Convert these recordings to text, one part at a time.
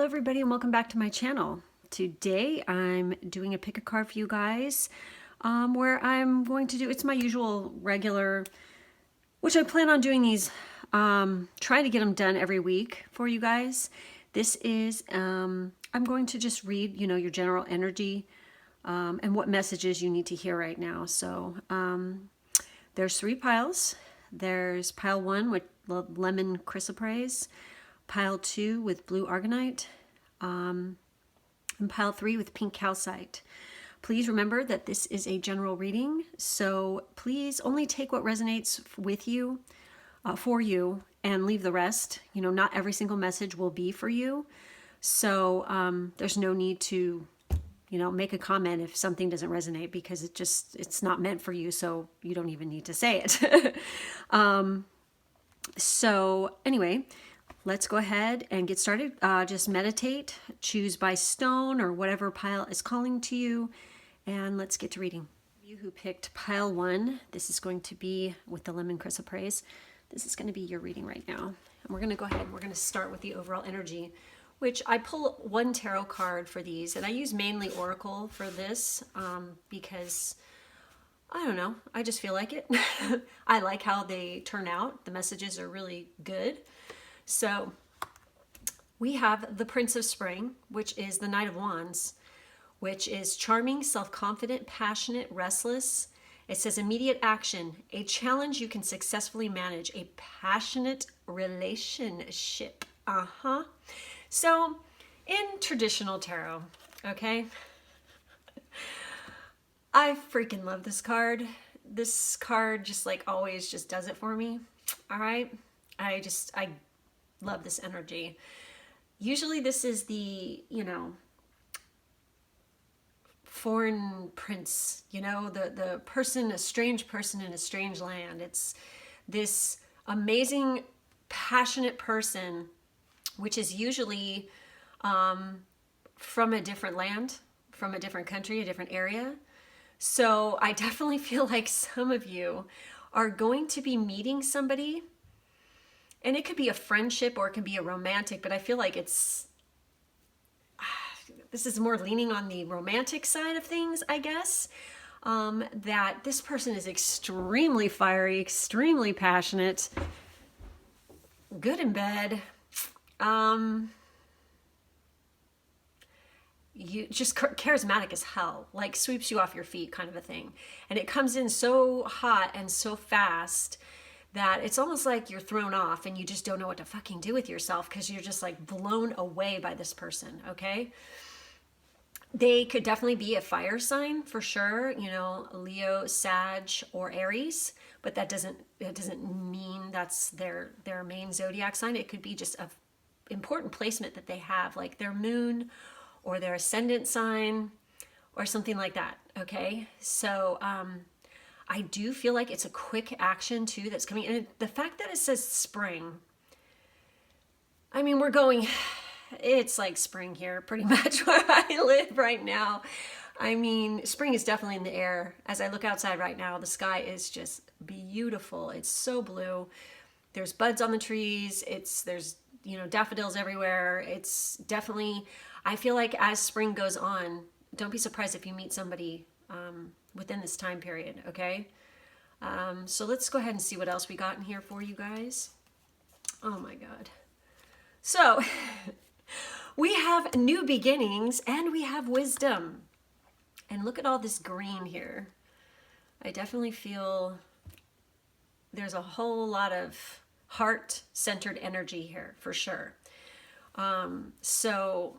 everybody, and welcome back to my channel. Today I'm doing a pick a card for you guys where I'm going to do, it's my usual regular, which I plan on doing these, trying to get them done every week for you guys. This is, I'm going to just read, your general energy and what messages you need to hear right now. So there's 3 piles. There's pile 1 with lemon chrysoprase, pile 2 with blue argonite, and pile 3 with pink calcite. Please remember that this is a general reading, so please only take what resonates with you, for you, and leave the rest. Not every single message will be for you, so there's no need to, make a comment if something doesn't resonate, because it's not meant for you, so you don't even need to say it. So anyway, let's go ahead and get started. Just meditate, choose by stone or whatever pile is calling to you, and let's get to reading. You who picked pile 1, this is going to be with the lemon chrysoprase. This is going to be your reading right now. And we're going to go ahead and we're going to start with the overall energy, which I pull 1 tarot card for these, and I use mainly Oracle for this because I don't know, I just feel like it. I like how they turn out. The messages are really good. So we have the Prince of Spring, which is the Knight of Wands, which is charming, self-confident, passionate, restless. It says immediate action, a challenge you can successfully manage, a passionate relationship. So in traditional tarot, okay, I freaking love this card. This card just like always just does it for me. All right. I love this energy. Usually this is the, foreign prince, the person, a strange person in a strange land. It's this amazing, passionate person, which is usually from a different land, from a different country, a different area. So I definitely feel like some of you are going to be meeting somebody, and it could be a friendship or it can be a romantic, but I feel like this is more leaning on the romantic side of things, I guess, that this person is extremely fiery, extremely passionate, good in bed, you just charismatic as hell, like sweeps you off your feet kind of a thing. And it comes in so hot and so fast that it's almost like you're thrown off and you just don't know what to fucking do with yourself, because you're just like blown away by this person. Okay, they could definitely be a fire sign for sure, Leo, Sag, or Aries, but that doesn't mean that's their main zodiac sign. It could be just a important placement that they have, like their moon or their ascendant sign or something like that. Okay, so I do feel like it's a quick action too that's coming. And the fact that it says spring, I mean, it's like spring here pretty much where I live right now. I mean, spring is definitely in the air. As I look outside right now, the sky is just beautiful. It's so blue. There's buds on the trees. There's daffodils everywhere. It's definitely, I feel like as spring goes on, don't be surprised if you meet somebody within this time period, okay? So let's go ahead and see what else we got in here for you guys. Oh my God. So we have new beginnings and we have wisdom. And look at all this green here. I definitely feel there's a whole lot of heart-centered energy here for sure. So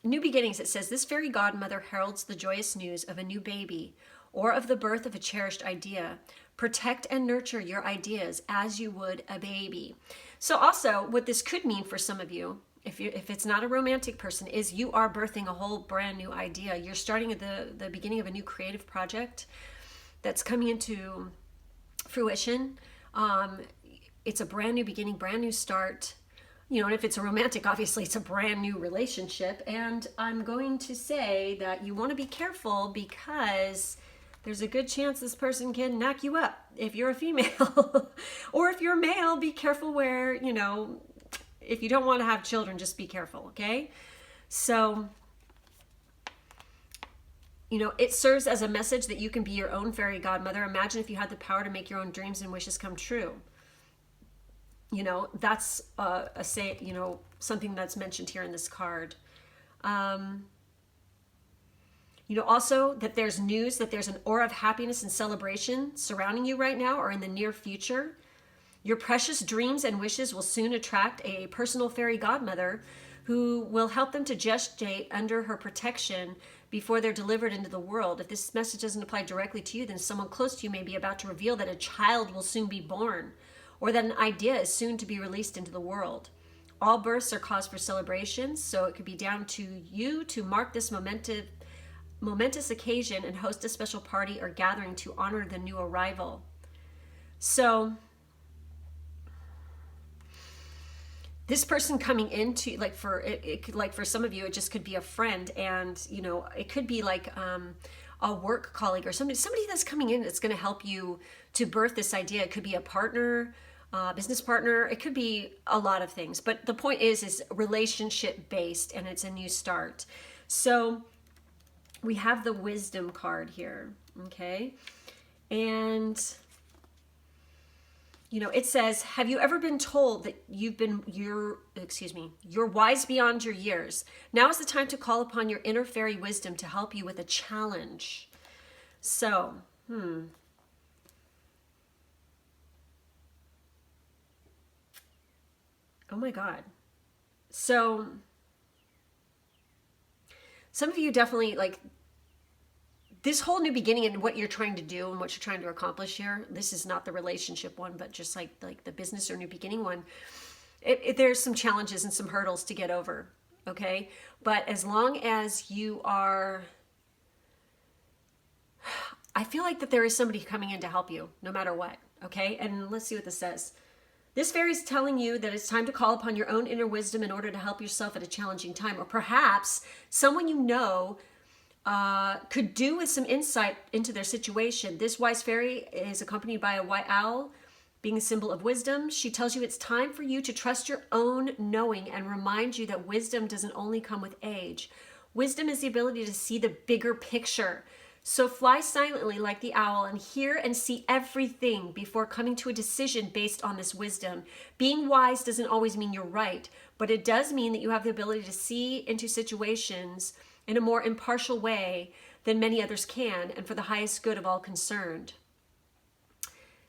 new beginnings, it says, this fairy godmother heralds the joyous news of a new baby or of the birth of a cherished idea. Protect and nurture your ideas as you would a baby. So also what this could mean for some of you, if it's not a romantic person, is you are birthing a whole brand new idea. You're starting at the beginning of a new creative project that's coming into fruition. It's a brand new beginning, brand new start. And if it's a romantic, obviously it's a brand new relationship. And I'm going to say that you want to be careful, because there's a good chance this person can knock you up if you're a female. Or if you're a male, be careful where, If you don't want to have children, just be careful, okay? So, you know, it serves as a message that you can be your own fairy godmother. Imagine if you had the power to make your own dreams and wishes come true. You know, that's something that's mentioned here in this card. You know, also that there's news, that there's an aura of happiness and celebration surrounding you right now or in the near future. Your precious dreams and wishes will soon attract a personal fairy godmother who will help them to gestate under her protection before they're delivered into the world. If this message doesn't apply directly to you, then someone close to you may be about to reveal that a child will soon be born, or that an idea is soon to be released into the world. All births are cause for celebration, so it could be down to you to mark this momentous occasion and host a special party or gathering to honor the new arrival. So this person coming into, like, for some of you, it just could be a friend, and you know, it could be like a work colleague or somebody that's coming in that's going to help you to birth this idea. It could be a partner, business partner. It could be a lot of things, but the point is relationship based, and it's a new start. So we have the wisdom card here, okay? And you know, it says, have you ever been told that you're wise beyond your years? Now is the time to call upon your inner fairy wisdom to help you with a challenge. So, oh my God. So, some of you definitely, like, this whole new beginning and what you're trying to do and what you're trying to accomplish here, this is not the relationship one, but just like the business or new beginning one, there's some challenges and some hurdles to get over, okay? But as long as you are, I feel like that there is somebody coming in to help you no matter what, okay? And let's see what this says. This fairy is telling you that it's time to call upon your own inner wisdom in order to help yourself at a challenging time, or perhaps someone you know could do with some insight into their situation. This wise fairy is accompanied by a white owl, being a symbol of wisdom. She tells you it's time for you to trust your own knowing and reminds you that wisdom doesn't only come with age. Wisdom is the ability to see the bigger picture. So fly silently like the owl and hear and see everything before coming to a decision based on this wisdom. Being wise doesn't always mean you're right, but it does mean that you have the ability to see into situations in a more impartial way than many others can, and for the highest good of all concerned.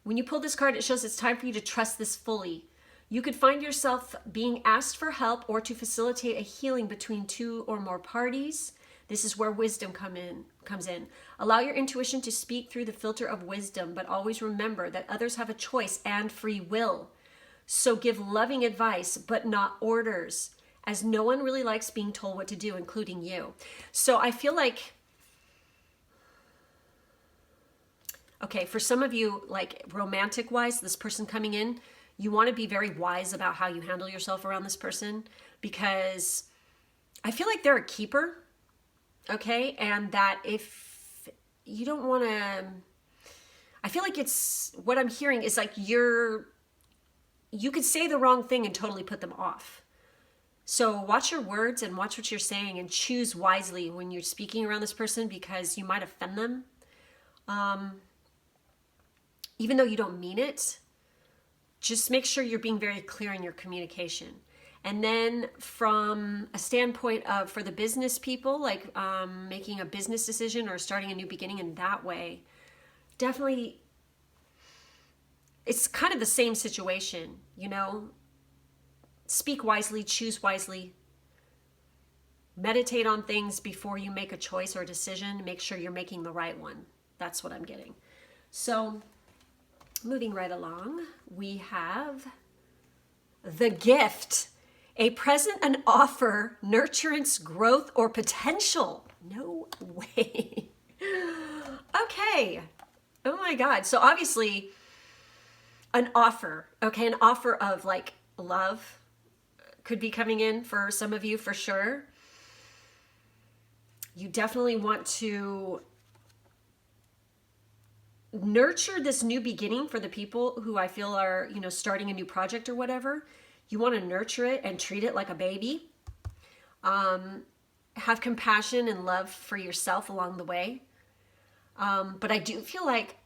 When you pull this card, it shows it's time for you to trust this fully. You could find yourself being asked for help or to facilitate a healing between two or more parties. This is where wisdom comes in. Allow your intuition to speak through the filter of wisdom, but always remember that others have a choice and free will. So give loving advice, but not orders, as no one really likes being told what to do, including you. So I feel like, okay, for some of you, like romantic-wise, this person coming in, you want to be very wise about how you handle yourself around this person, because I feel like they're a keeper, okay? And that if you don't want to, I feel like it's, what I'm hearing is like you could say the wrong thing and totally put them off. So watch your words and watch what you're saying and choose wisely when you're speaking around this person, because you might offend them. Even though you don't mean it, just make sure you're being very clear in your communication. And then from a standpoint of, for the business people, like making a business decision or starting a new beginning in that way, definitely, it's kind of the same situation, you know? Speak wisely, choose wisely, meditate on things before you make a choice or a decision. Make sure you're making the right one. That's what I'm getting. So moving right along, we have the gift, a present, an offer, nurturance, growth, or potential. No way. Okay. Oh my God. So obviously an offer, okay? An offer of like love could be coming in for some of you for sure. You definitely want to nurture this new beginning for the people who I feel are, you know, starting a new project or whatever. You want to nurture it and treat it like a baby. Have compassion and love for yourself along the way. But I do feel like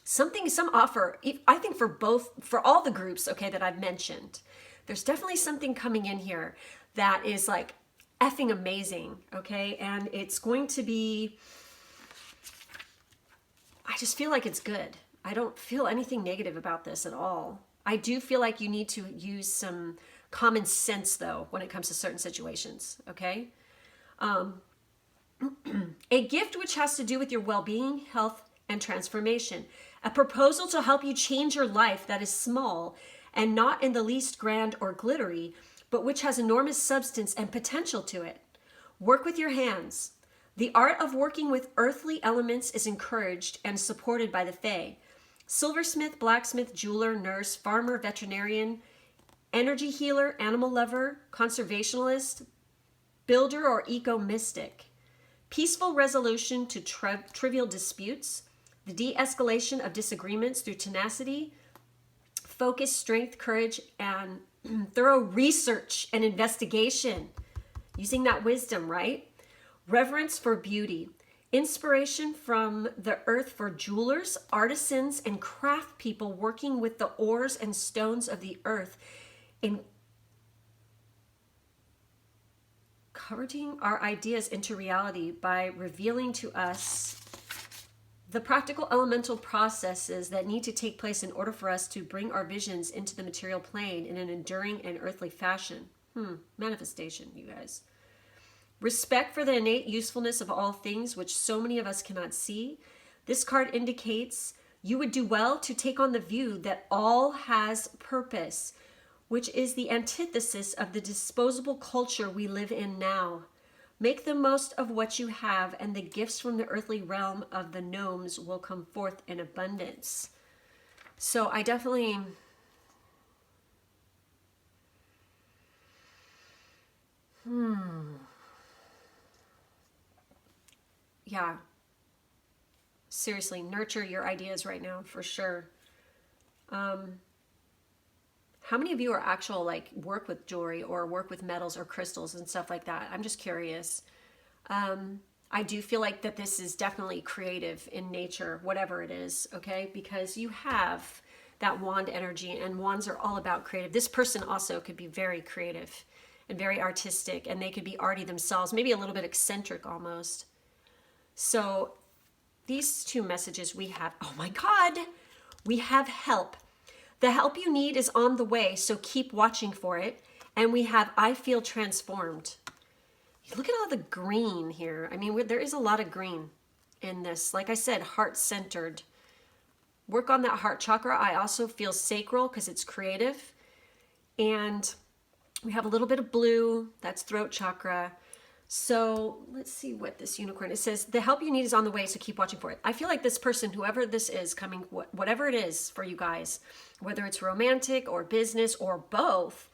some offer, I think for all the groups, okay, that I've mentioned, there's definitely something coming in here that is like effing amazing, okay? And it's going to be, I just feel like it's good. I don't feel anything negative about this at all. I do feel like you need to use some common sense, though, when it comes to certain situations, okay? A gift which has to do with your well-being, health, and transformation. A proposal to help you change your life that is small and not in the least grand or glittery, but which has enormous substance and potential to it. Work with your hands. The art of working with earthly elements is encouraged and supported by the Fae. Silversmith, blacksmith, jeweler, nurse, farmer, veterinarian, energy healer, animal lover, conservationalist, builder, or eco-mystic. Peaceful resolution to trivial disputes, the de-escalation of disagreements through tenacity, focus, strength, courage, and thorough research and investigation. Using that wisdom, right? Reverence for beauty. Inspiration from the earth for jewelers, artisans, and craft people working with the ores and stones of the earth in converting our ideas into reality by revealing to us the practical elemental processes that need to take place in order for us to bring our visions into the material plane in an enduring and earthly fashion. Manifestation, you guys. Respect for the innate usefulness of all things, which so many of us cannot see. This card indicates you would do well to take on the view that all has purpose, which is the antithesis of the disposable culture we live in now. Make the most of what you have, and the gifts from the earthly realm of the gnomes will come forth in abundance. So I definitely... Yeah. Seriously, nurture your ideas right now, for sure. How many of you are actual, like, work with jewelry or work with metals or crystals and stuff like that? I'm just curious. I do feel like that this is definitely creative in nature, whatever it is, okay? Because you have that wand energy, and wands are all about creative. This person also could be very creative and very artistic, and they could be arty themselves, maybe a little bit eccentric almost. So these two messages we have, oh my God, we have help. The help you need is on the way, so keep watching for it. And we have, I feel transformed. Look at all the green here. I mean, there is a lot of green in this. Like I said, heart-centered. Work on that heart chakra. I also feel sacral because it's creative. And we have a little bit of blue. That's throat chakra. So let's see what this unicorn, it says, the help you need is on the way, so keep watching for it. I feel like this person, whoever this is coming, whatever it is for you guys, whether it's romantic or business or both,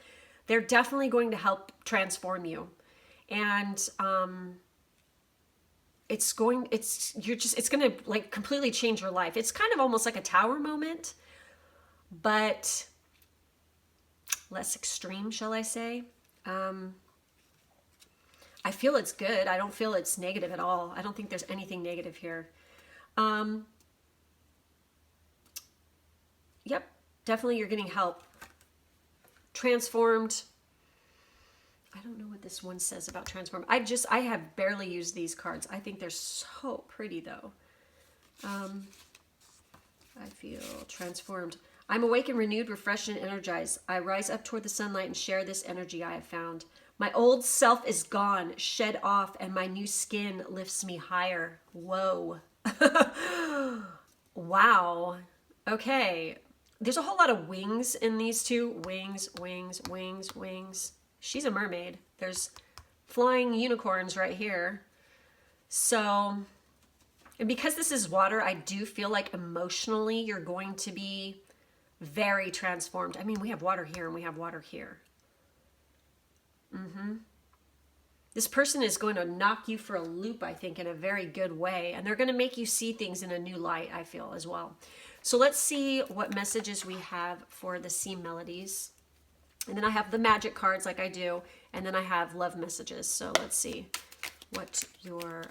they're definitely going to help transform you. And it's going to like completely change your life. It's kind of almost like a tower moment, but less extreme, shall I say. I feel it's good. I don't feel it's negative at all. I don't think there's anything negative here. Yep, definitely you're getting help. Transformed. I don't know what this one says about transform. I have barely used these cards. I think they're so pretty though. I feel transformed. I'm awake and renewed, refreshed and energized. I rise up toward the sunlight and share this energy I have found. My old self is gone, shed off, and my new skin lifts me higher. Whoa. Wow. Okay. There's a whole lot of wings in these two. Wings, wings, wings, wings. She's a mermaid. There's flying unicorns right here. So, and because this is water, I do feel like emotionally you're going to be very transformed. I mean, we have water here and we have water here. This person is going to knock you for a loop, I think, in a very good way. And they're going to make you see things in a new light, I feel, as well. So let's see what messages we have for the sea melodies. And then I have the magic cards like I do. And then I have love messages. So let's see what your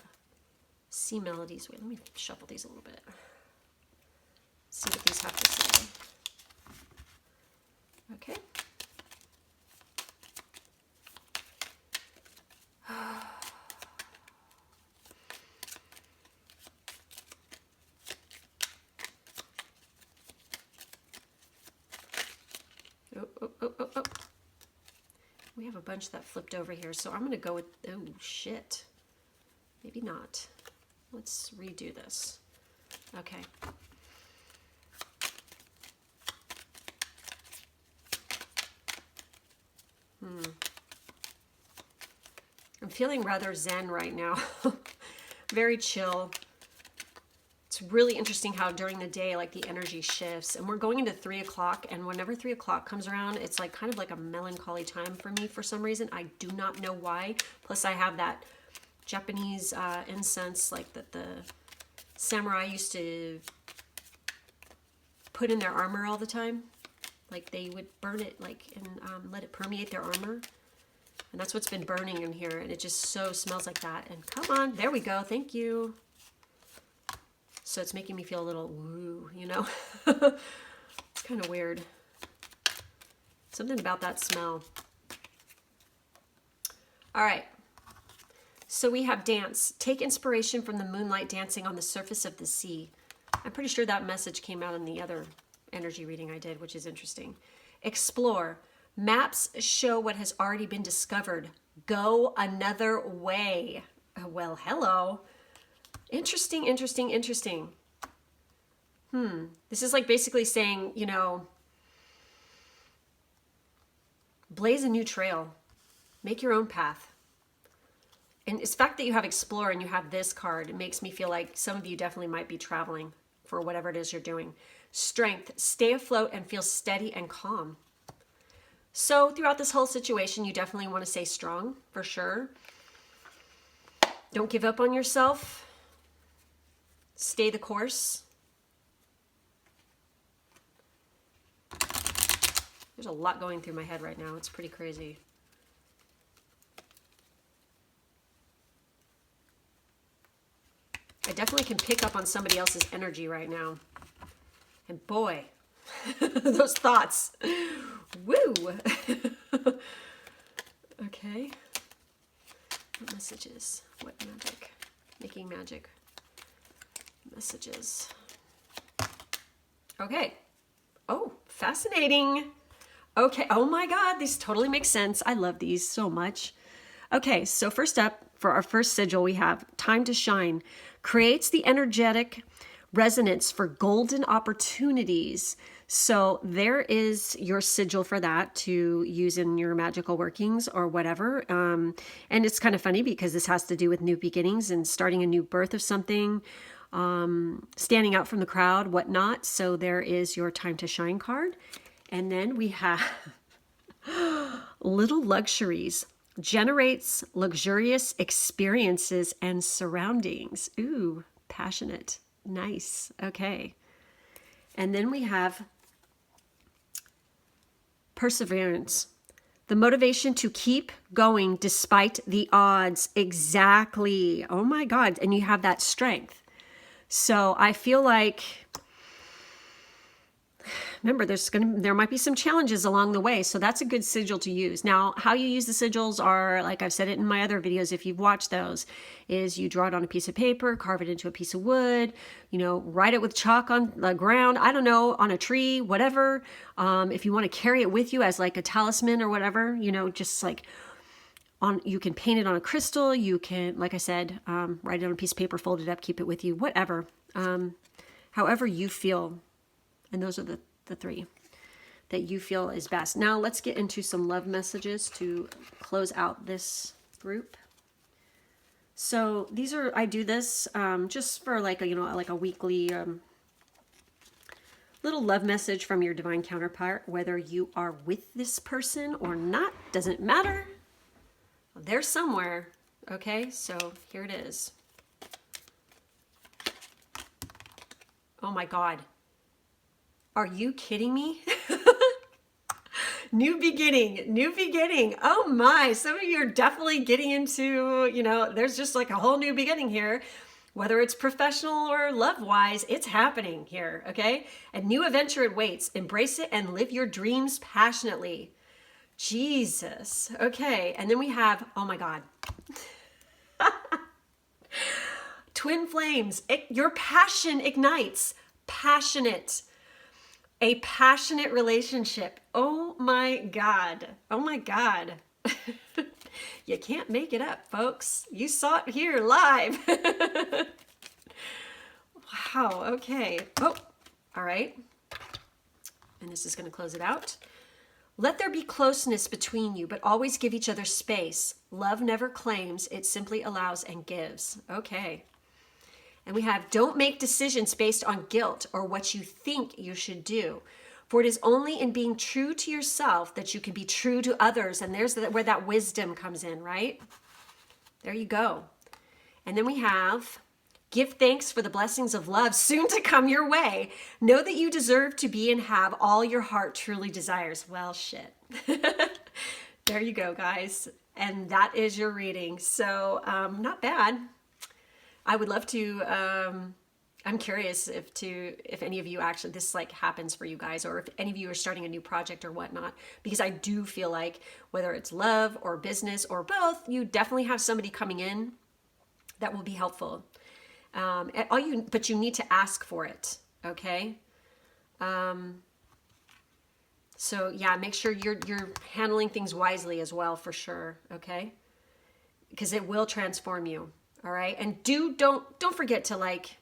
sea melodies. Wait, let me shuffle these a little bit. See what these have to say. Okay. Oh. We have a bunch that flipped over here, so I'm going to go with, oh shit. Maybe not. Let's redo this. Okay. I'm feeling rather zen right now. Very chill. It's really interesting how during the day, like the energy shifts, and we're going into 3 o'clock, and whenever 3 o'clock comes around, it's like kind of like a melancholy time for me for some reason. I do not know why. Plus I have that Japanese incense like that the samurai used to put in their armor all the time. Like they would burn it like and let it permeate their armor. And that's what's been burning in here, and it just so smells like that. And come on, there we go, thank you. So it's making me feel a little woo, you know? It's kind of weird. Something about that smell. All right. So we have dance. Take inspiration from the moonlight dancing on the surface of the sea. I'm pretty sure that message came out in the other energy reading I did, which is interesting. Explore. Maps show what has already been discovered. Go another way. Well, hello. Interesting. This is like basically saying, you know, blaze a new trail. Make your own path. And it's the fact that you have explore and you have this card, it makes me feel like some of you definitely might be traveling for whatever it is you're doing. Strength. Stay afloat and feel steady and calm. So throughout this whole situation, you definitely want to stay strong, for sure. Don't give up on yourself. Stay the course. There's a lot going through my head right now. It's pretty crazy. I definitely can pick up on somebody else's energy right now. And boy, those thoughts. Woo! Okay. What messages? What magic? Making magic. Messages. Okay. Oh, fascinating. Okay. Oh my God, these totally make sense. I love these so much. Okay, so first up, for our first sigil, we have Time to Shine. Creates the energetic resonance for golden opportunities. So there is your sigil for that to use in your magical workings or whatever. And it's kind of funny because this has to do with new beginnings and starting a new birth of something, standing out from the crowd, whatnot. So there is your Time to Shine card. And then we have Little Luxuries. Generates luxurious experiences and surroundings. Ooh, passionate. Nice. Okay. And then we have Perseverance. The motivation to keep going despite the odds. Exactly. Oh my God. And you have that strength. So I feel like, remember, there might be some challenges along the way. So that's a good sigil to use. Now, how you use the sigils are, like I've said it in my other videos, if you've watched those, is you draw it on a piece of paper, carve it into a piece of wood, you know, write it with chalk on the ground, I don't know, on a tree, whatever. If you want to carry it with you as like a talisman or whatever, you know, just like you can paint it on a crystal. You can, like I said, write it on a piece of paper, fold it up, keep it with you, whatever. However you feel. And those are the three that you feel is best. Now let's get into some love messages to close out this group. So these are, I do this just for like a, you know, like a weekly little love message from your divine counterpart, whether you are with this person or not, doesn't matter. They're somewhere. Okay, so here it is. Oh my God. Are you kidding me? New beginning, new beginning. Oh my, some of you are definitely getting into, you know, there's just like a whole new beginning here. Whether it's professional or love-wise, it's happening here, okay? A new adventure awaits. Embrace it and live your dreams passionately. Jesus. Okay, and then we have, oh my God. Twin flames. Your passion ignites. Passionate. A passionate relationship. Oh my God. Oh my God. You can't make it up, folks. You saw it here live. Wow, okay. Oh, all right. And this is going to close it out. Let there be closeness between you, but always give each other space. Love never claims, it simply allows and gives. Okay. And we have, don't make decisions based on guilt or what you think you should do. For it is only in being true to yourself that you can be true to others. And there's where that wisdom comes in, right? There you go. And then we have, give thanks for the blessings of love soon to come your way. Know that you deserve to be and have all your heart truly desires. Well, shit. There you go, guys. And that is your reading. So not bad. I would love to, I'm curious if any of you actually, this like happens for you guys, or if any of you are starting a new project or whatnot, because I do feel like whether it's love or business or both, you definitely have somebody coming in that will be helpful. But you need to ask for it. Okay. So yeah, make sure you're handling things wisely as well, for sure. Okay. Because it will transform you. All right. And don't forget to like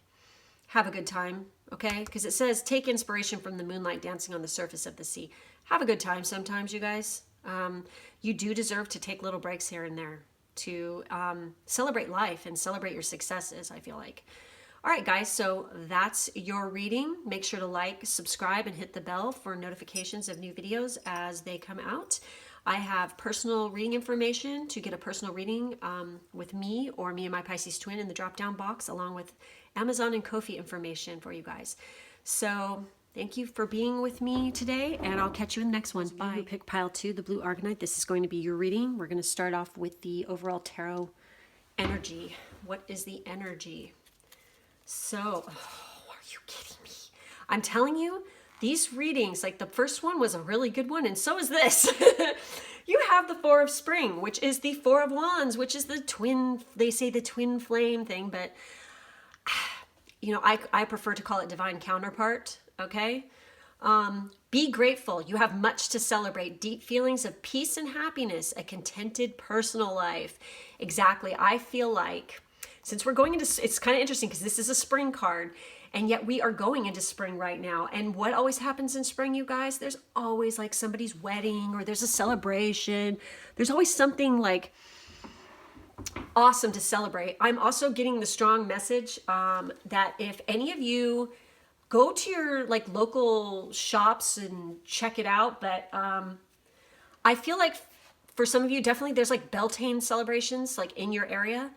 have a good time. Okay. Because it says take inspiration from the moonlight dancing on the surface of the sea. Have a good time sometimes, you guys. You do deserve to take little breaks here and there to celebrate life and celebrate your successes, I feel like. All right, guys, so that's your reading. Make sure to like, subscribe, and hit the bell for notifications of new videos as they come out. I have personal reading information to get a personal reading with me or me and my Pisces twin in the drop-down box, along with Amazon and Ko-fi information for you guys. So thank you for being with me today, and I'll catch you in the next one. Bye. Pick pile 2, the blue Argonite. This is going to be your reading. We're going to start off with the overall tarot energy. What is the energy? So, are you kidding me? I'm telling you, these readings, like the first one was a really good one, and so is this. You have the 4 of Spring, which is the 4 of Wands, which is the twin, they say the twin flame thing, but you know, I prefer to call it divine counterpart, okay? Be grateful. You have much to celebrate. Deep feelings of peace and happiness, a contented personal life. Exactly. I feel like, since we're going into, it's kind of interesting because this is a spring card, and yet we are going into spring right now. And what always happens in spring, you guys? There's always like somebody's wedding, or there's a celebration. There's always something like awesome to celebrate. I'm also getting the strong message that if any of you go to your like local shops and check it out, but I feel like for some of you, definitely there's like Beltane celebrations like in your area.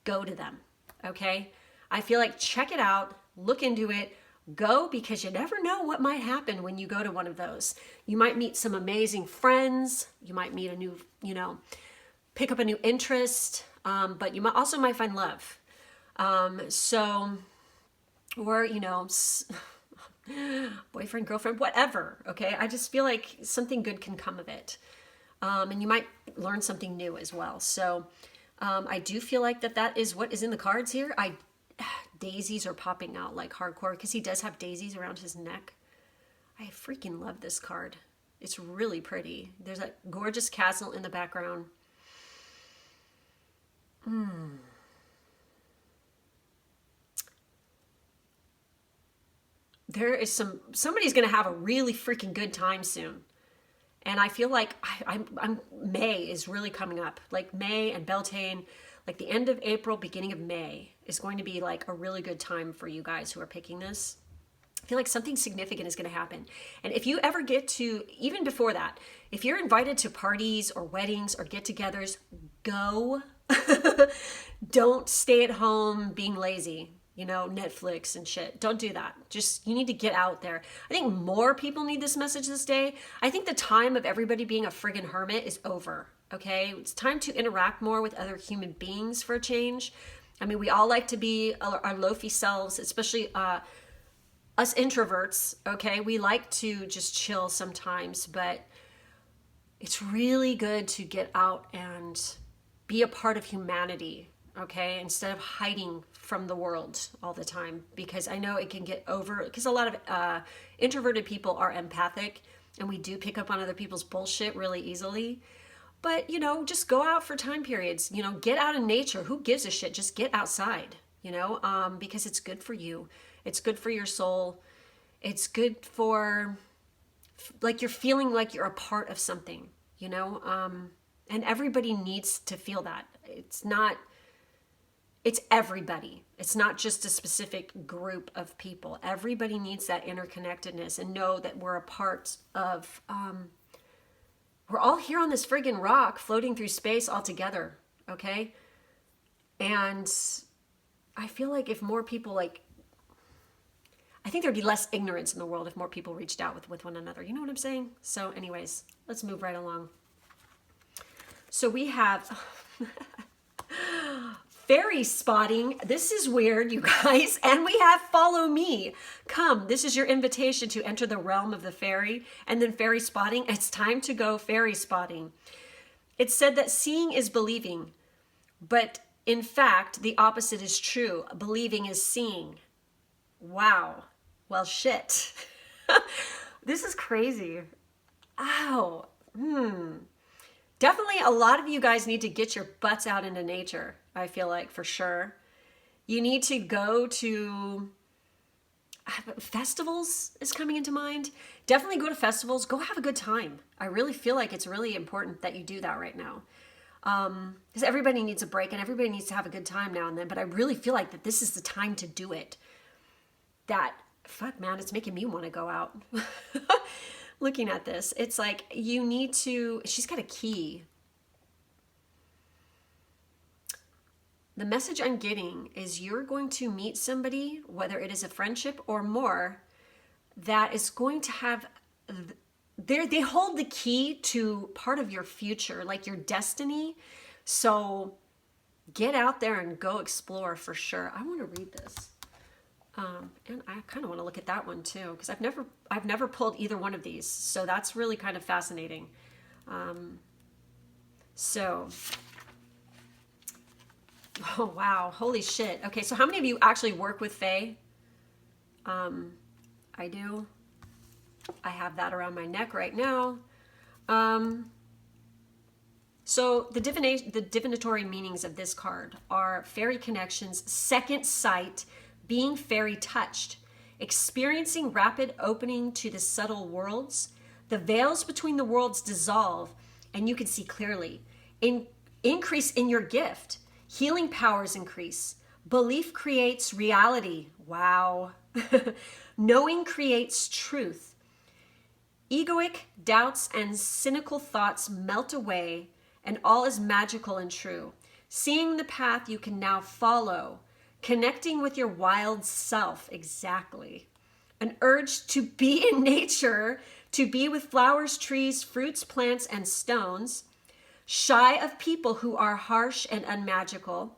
Go to them, okay? I feel like check it out, look into it, go, because you never know what might happen when you go to one of those. You might meet some amazing friends. You might meet a new, you know, pick up a new interest, but you also might find love. Or, you know, boyfriend, girlfriend, whatever, okay? I just feel like something good can come of it. And you might learn something new as well. So I do feel like that is what is in the cards here. Daisies are popping out like hardcore because he does have daisies around his neck. I freaking love this card. It's really pretty. There's a gorgeous castle in the background. There is somebody's going to have a really freaking good time soon. And I feel like I'm May is really coming up. Like May and Beltane, like the end of April, beginning of May is going to be like a really good time for you guys who are picking this. I feel like something significant is going to happen. And if you ever get to, even before that, if you're invited to parties or weddings or get-togethers, go. Don't stay at home being lazy. Netflix and shit. Don't do that. Just, you need to get out there. I think more people need this message this day. I think the time of everybody being a friggin' hermit is over, okay? It's time to interact more with other human beings for a change. I mean, we all like to be our low-fi selves, especially us introverts, okay? We like to just chill sometimes, but it's really good to get out and be a part of humanity, okay? Instead of hiding from the world all the time, because I know it can get over, because a lot of introverted people are empathic and we do pick up on other people's bullshit really easily. But, just go out for time periods, get out in nature. Who gives a shit? Just get outside, because it's good for you. It's good for your soul. It's good for, like, you're feeling like you're a part of something, and everybody needs to feel that. It's everybody. It's not just a specific group of people. Everybody needs that interconnectedness and know that we're a part of, we're all here on this friggin' rock floating through space all together, okay? And I feel like if more people, I think there'd be less ignorance in the world if more people reached out with one another. You know what I'm saying? So anyways, let's move right along. So we have fairy spotting. This is weird, you guys. And we have follow me. Come, this is your invitation to enter the realm of the fairy. And then fairy spotting. It's time to go fairy spotting. It's said that seeing is believing. But in fact, the opposite is true. Believing is seeing. Wow. Well, shit. This is crazy. Ow. Definitely a lot of you guys need to get your butts out into nature, I feel like, for sure. You need to go to festivals is coming into mind. Definitely go to festivals. Go have a good time. I really feel like it's really important that you do that right now. Because everybody needs a break and everybody needs to have a good time now and then. But I really feel like that this is the time to do it. Fuck, man, it's making me want to go out. Looking at this, it's like you need to, she's got a key. The message I'm getting is you're going to meet somebody, whether it is a friendship or more, that is going to have, they hold the key to part of your future, like your destiny. So get out there and go explore for sure. I want to read this. And I kind of want to look at that one too, because I've never pulled either one of these. So that's really kind of fascinating. Oh wow, holy shit. Okay, so how many of you actually work with Fae? I do. I have that around my neck right now. So the divinatory meanings of this card are fairy connections, second sight, being fairy touched, experiencing rapid opening to the subtle worlds. The veils between the worlds dissolve and you can see clearly. Increase in your gift. Healing powers increase. Belief creates reality. Wow. Knowing creates truth. Egoic doubts and cynical thoughts melt away and all is magical and true. Seeing the path you can now follow. Connecting with your wild self, exactly. An urge to be in nature, to be with flowers, trees, fruits, plants, and stones. Shy of people who are harsh and unmagical.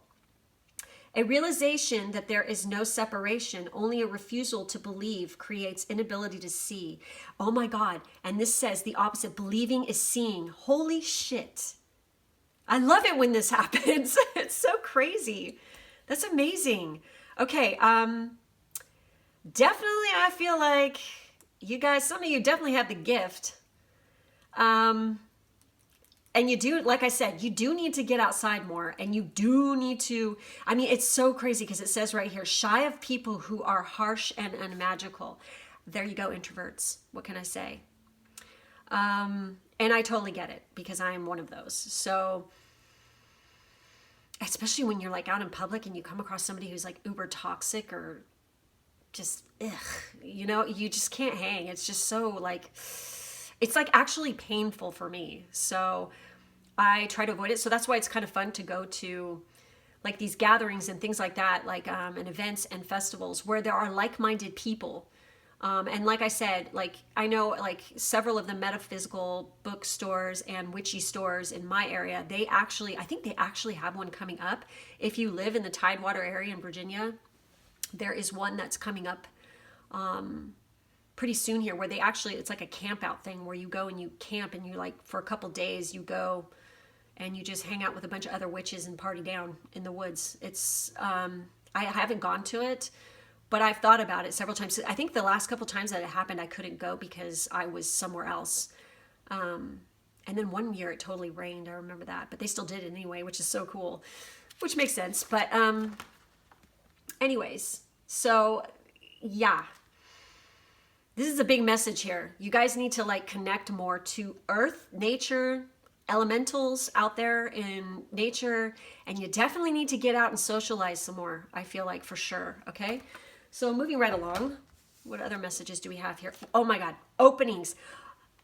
A realization that there is no separation, only a refusal to believe creates inability to see. Oh my God, and this says the opposite, believing is seeing. Holy shit. I love it when this happens. It's so crazy. That's amazing. Okay, definitely I feel like you guys, some of you definitely have the gift. And you do, like I said, you do need to get outside more and you do need to, I mean, it's so crazy because it says right here, shy of people who are harsh and unmagical. There you go, introverts. What can I say? And I totally get it because I am one of those. So especially when you're like out in public and you come across somebody who's like uber toxic or just, you just can't hang. It's just so like, it's like actually painful for me. So I try to avoid it. So that's why it's kind of fun to go to like these gatherings and things like that, like and events and festivals where there are like-minded people. And like I said, like I know like several of the metaphysical bookstores and witchy stores in my area, I think they actually have one coming up. If you live in the Tidewater area in Virginia, there is one that's coming up pretty soon here where it's like a camp out thing where you go and you camp and you like for a couple days you go and you just hang out with a bunch of other witches and party down in the woods. It's, I haven't gone to it, but I've thought about it several times. I think the last couple times that it happened, I couldn't go because I was somewhere else. And then one year it totally rained. I remember that, but they still did it anyway, which is so cool, which makes sense. But anyways, so yeah, this is a big message here. You guys need to like connect more to earth, nature, elementals out there in nature, and you definitely need to get out and socialize some more, I feel like, for sure. Okay, so moving right along, what other messages do we have here? Oh my God, openings.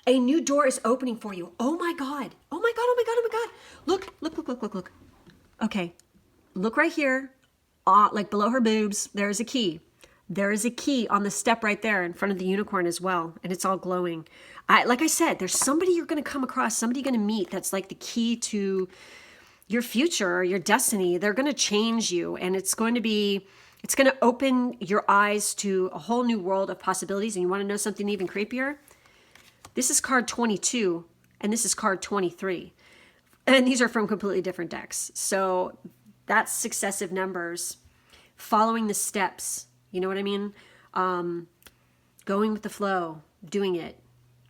A new door is opening for you. Oh my God, oh my God, oh my God, oh my God. Look. Okay, look right here, like below her boobs, there's a key. There is a key on the step right there in front of the unicorn as well, and it's all glowing. Like I said, there's somebody you're going to come across, somebody you're going to meet that's like the key to your future, your destiny. They're going to change you, and it's going to open your eyes to a whole new world of possibilities. And you want to know something even creepier? This is card 22, and this is card 23. And these are from completely different decks. So that's successive numbers, following the steps. You know what I mean? Going with the flow, doing it.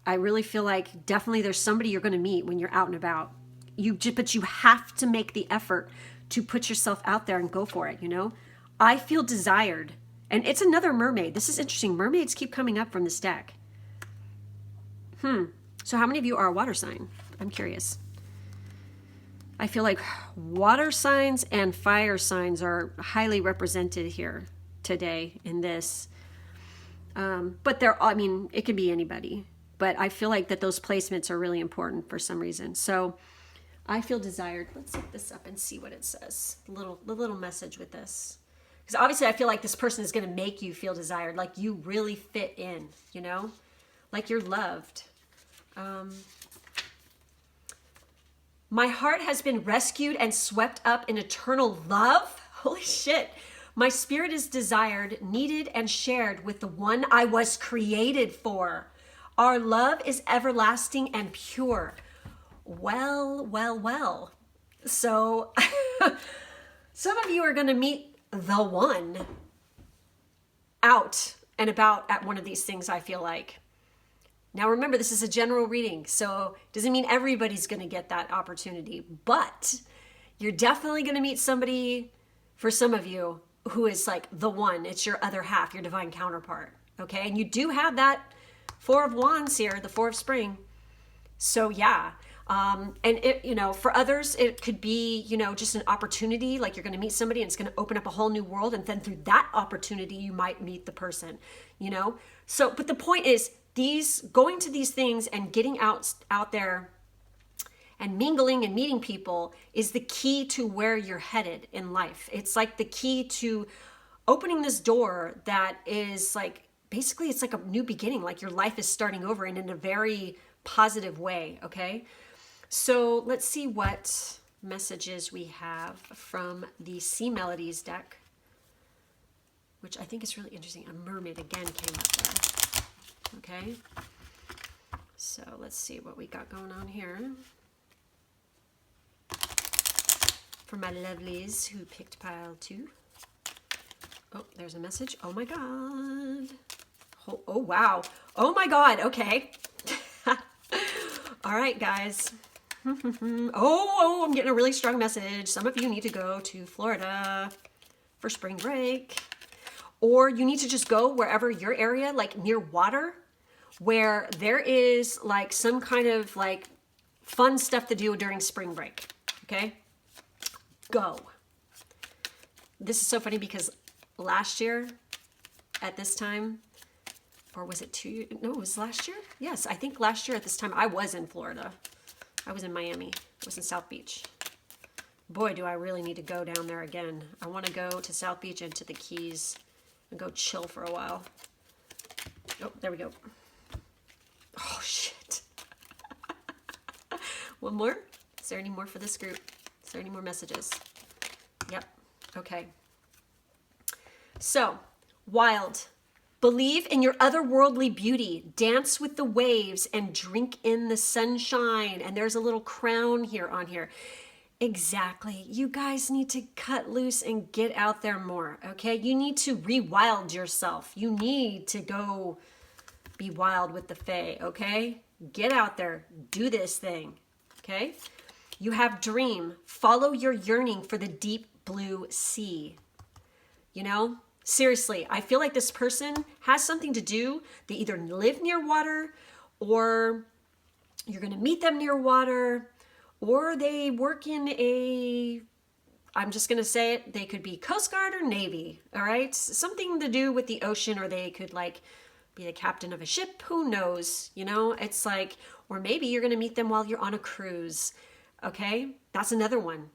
I really feel like definitely there's somebody you're going to meet when you're out and about. But you have to make the effort to put yourself out there and go for it, you know? I feel desired. And it's another mermaid. This is interesting. Mermaids keep coming up from this deck. So how many of you are a water sign? I'm curious. I feel like water signs and fire signs are highly represented here today in this. But it could be anybody. But I feel like that those placements are really important for some reason. So I feel desired. Let's look this up and see what it says. The little message with this. Because obviously I feel like this person is going to make you feel desired. Like you really fit in, you know? Like you're loved. My heart has been rescued and swept up in eternal love. Holy shit. My spirit is desired, needed, and shared with the one I was created for. Our love is everlasting and pure. Well. So some of you are going to meet the one out and about at one of these things, I feel like. Now remember, this is a general reading, so it doesn't mean everybody's going to get that opportunity, but you're definitely going to meet somebody, for some of you, who is like the one. It's your other half, your divine counterpart, okay? And you do have that Four of Wands here, the Four of Spring. So yeah, and it, you know, for others, it could be, you know, just an opportunity, like you're going to meet somebody and it's going to open up a whole new world, and then through that opportunity, you might meet the person, you know? So, but the point is, going to these things and getting out there and mingling and meeting people is the key to where you're headed in life. It's like the key to opening this door that is like, basically it's like a new beginning, like your life is starting over and in a very positive way, okay? So let's see what messages we have from the Sea Melodies deck, which I think is really interesting. A mermaid again came up there. Okay, so let's see what we got going on here. For my lovelies who picked pile 2. Oh, there's a message. Oh my God. Oh wow. Oh my God. Okay. All right, guys. Oh, I'm getting a really strong message. Some of you need to go to Florida for spring break. Or you need to just go wherever your area, like near water, where there is like some kind of like fun stuff to do during spring break, okay? Go. This is so funny because last year at this time, or was it 2 years? No, it was last year. Yes, I think last year at this time I was in Florida. I was in Miami. I was in South Beach. Boy, do I really need to go down there again. I want to go to South Beach and to the Keys and go chill for a while. Oh, there we go. Oh, shit. One more? Is there any more for this group? Is there any more messages? Yep. Okay. So, wild. Believe in your otherworldly beauty. Dance with the waves and drink in the sunshine. And there's a little crown here on here. Exactly. You guys need to cut loose and get out there more, okay? You need to rewild yourself. You need to go be wild with the fae, okay? Get out there. Do this thing, okay? You have dream. Follow your yearning for the deep blue sea. You know? Seriously, I feel like this person has something to do. They either live near water, or you're going to meet them near water, or they work in a, I'm just going to say it, they could be Coast Guard or Navy, all right? Something to do with the ocean, or they could like be the captain of a ship, who knows, you know? It's like, or maybe you're going to meet them while you're on a cruise, okay? That's another one.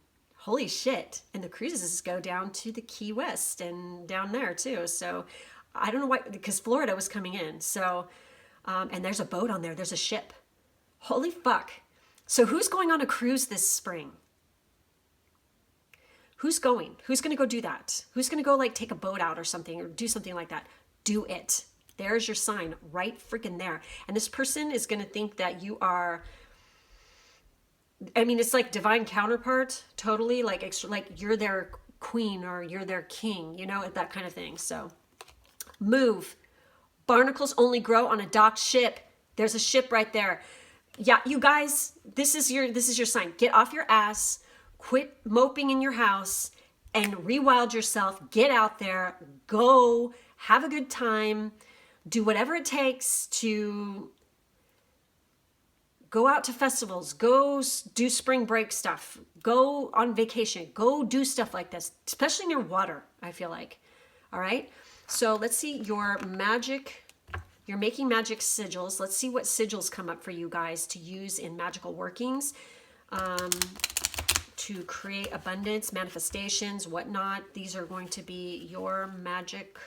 Holy shit. And the cruises go down to the Key West and down there too. So I don't know why, because Florida was coming in. So, and there's a boat on there. There's a ship. Holy fuck. So who's going on a cruise this spring? Who's going? Who's going to go do that? Who's going to go like take a boat out or something, or do something like that? Do it. There's your sign right freaking there. And this person is going to think that you are, I mean, it's like divine counterpart, totally, like extra, like you're their queen or you're their king, you know, that kind of thing. So move. Barnacles only grow on a docked ship. There's a ship right there. Yeah, you guys, this is your sign. Get off your ass, quit moping in your house, and rewild yourself. Get out there, go, have a good time, do whatever it takes to go out to festivals, go do spring break stuff, go on vacation, go do stuff like this, especially near water, I feel like. All right, so let's see your magic. You're making magic sigils. Let's see what sigils come up for you guys to use in magical workings, to create abundance, manifestations, whatnot. These are going to be your magic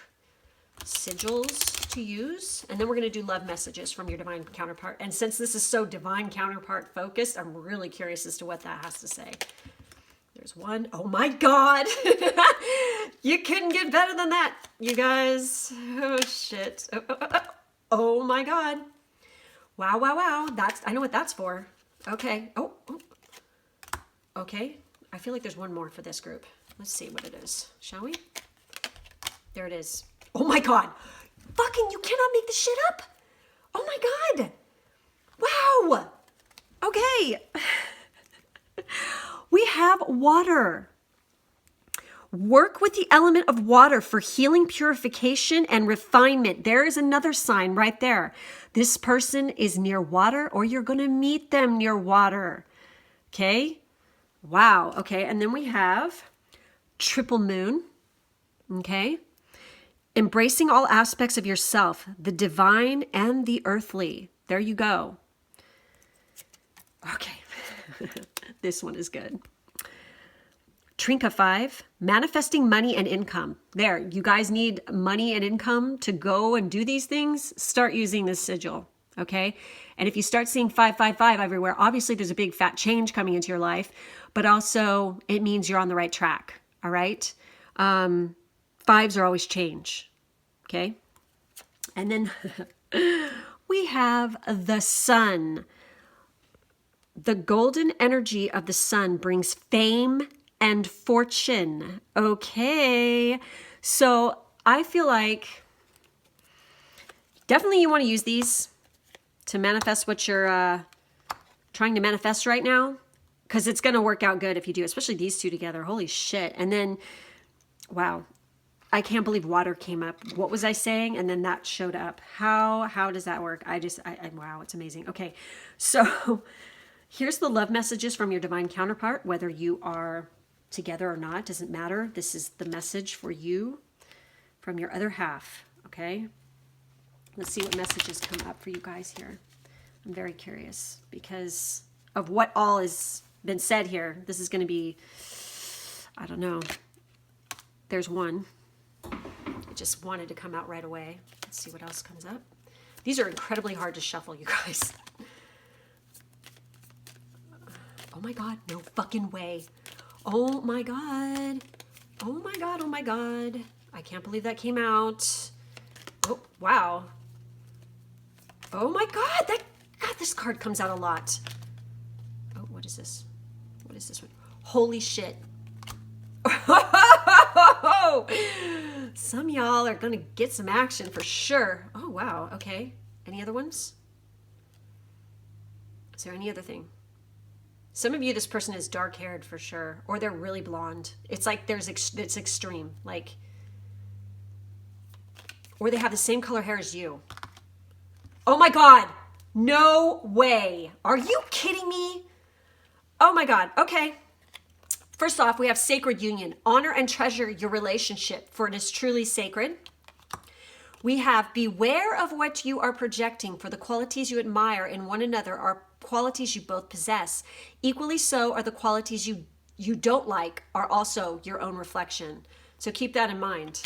sigils to use. And then we're going to do love messages from your divine counterpart. And since this is so divine counterpart focused, I'm really curious as to what that has to say. There's one. Oh my God. You couldn't get better than that, you guys. Oh shit. Oh my God. Wow, wow, wow. I know what that's for. Okay. Oh. Okay. I feel like there's one more for this group. Let's see what it is. Shall we? There it is. Oh my God. Fucking, you cannot make this shit up. Oh my God. Wow. Okay. We have water. Work with the element of water for healing, purification, and refinement. There is another sign right there. This person is near water, or you're going to meet them near water. Okay. Wow. Okay. And then we have triple moon. Okay. Embracing all aspects of yourself, the divine and the earthly. There you go. Okay. This one is good. Trinka 5, manifesting money and income. There, you guys need money and income to go and do these things. Start using this sigil, okay? And if you start seeing 555 everywhere, obviously there's a big fat change coming into your life, but also it means you're on the right track, all right? Fives are always change, okay? And then we have the sun. The golden energy of the sun brings fame and fortune. Okay. So I feel like definitely you want to use these to manifest what you're trying to manifest right now, because it's going to work out good if you do, especially these two together. Holy shit. And then, wow, I can't believe water came up. What was I saying? And then that showed up. How does that work? Wow, it's amazing. Okay. So here's the love messages from your divine counterpart, whether you are together or not, doesn't matter. This is the message for you from your other half, okay? Let's see what messages come up for you guys here. I'm very curious because of what all is been said here. This is going to be, I don't know. There's one. I just wanted to come out right away. Let's see what else comes up. These are incredibly hard to shuffle, you guys. Oh my God, no fucking way. Oh my God. Oh my God, oh my God. I can't believe that came out. Oh, wow. Oh my God, God, this card comes out a lot. Oh, what is this? What is this one? Holy shit. Some y'all are gonna get some action for sure. Oh, wow, okay. Any other ones? Is there any other thing? Some of you, this person is dark-haired for sure, or they're really blonde. It's like it's extreme, like, or they have the same color hair as you. Oh my God, no way. Are you kidding me? Oh my God, okay. First off, we have sacred union. Honor and treasure your relationship, for it is truly sacred. We have beware of what you are projecting, for the qualities you admire in one another are qualities you both possess. Equally so are the qualities you don't like are also your own reflection. So keep that in mind.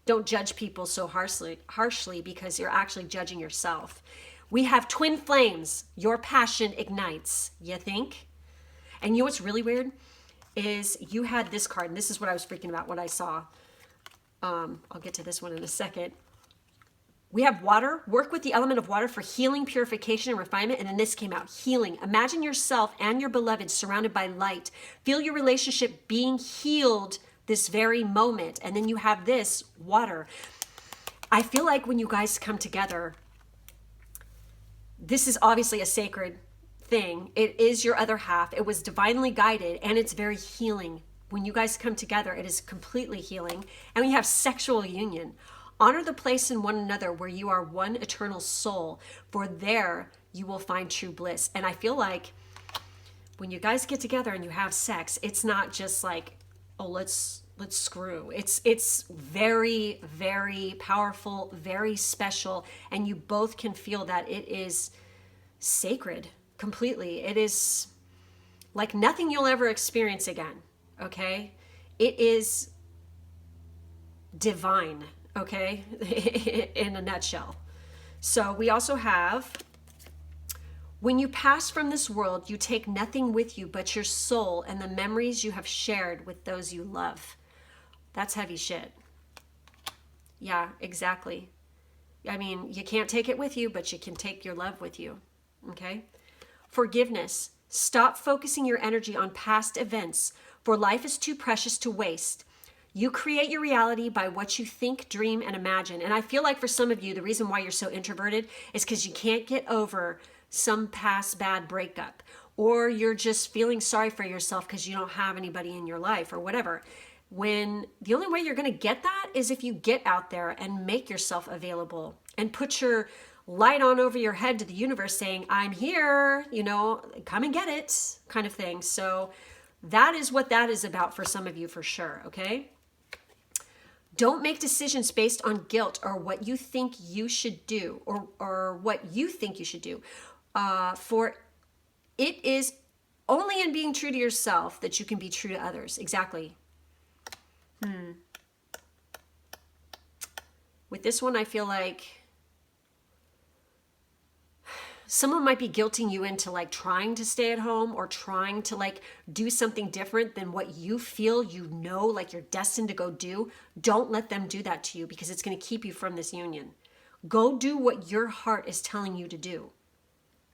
Don't judge people so harshly because you're actually judging yourself. We have twin flames. Your passion ignites. You think? And you know what's really weird is you had this card, and this is what I was freaking about when I saw. I'll get to this one in a second. We have water. Work with the element of water for healing, purification, and refinement. And then this came out, healing. Imagine yourself and your beloved surrounded by light. Feel your relationship being healed this very moment. And then you have this, water. I feel like when you guys come together, this is obviously a sacred thing. It is your other half. It was divinely guided, and it's very healing. When you guys come together, it is completely healing. And we have sexual union. Honor the place in one another where you are one eternal soul, for there you will find true bliss. And I feel like when you guys get together and you have sex, it's not just like, oh, let's screw. It's very, very powerful, very special, and you both can feel that it is sacred completely. It is like nothing you'll ever experience again, okay? It is divine, okay? In a nutshell. So we also have, when you pass from this world, you take nothing with you but your soul and the memories you have shared with those you love. That's heavy shit. Yeah, exactly. I mean, you can't take it with you, but you can take your love with you, okay? Forgiveness. Stop focusing your energy on past events, for life is too precious to waste. You create your reality by what you think, dream, and imagine. And I feel like for some of you, the reason why you're so introverted is because you can't get over some past bad breakup, or you're just feeling sorry for yourself because you don't have anybody in your life or whatever. When the only way you're going to get that is if you get out there and make yourself available and put your light on over your head to the universe saying, I'm here, you know, come and get it kind of thing. So that is what that is about for some of you for sure, okay? Don't make decisions based on guilt or what you think you should do or what you think you should do. For it is only in being true to yourself that you can be true to others. Exactly. With this one, I feel like someone might be guilting you into like trying to stay at home or trying to like do something different than what you feel you know, like you're destined to go do. Don't let them do that to you because it's going to keep you from this union. Go do what your heart is telling you to do.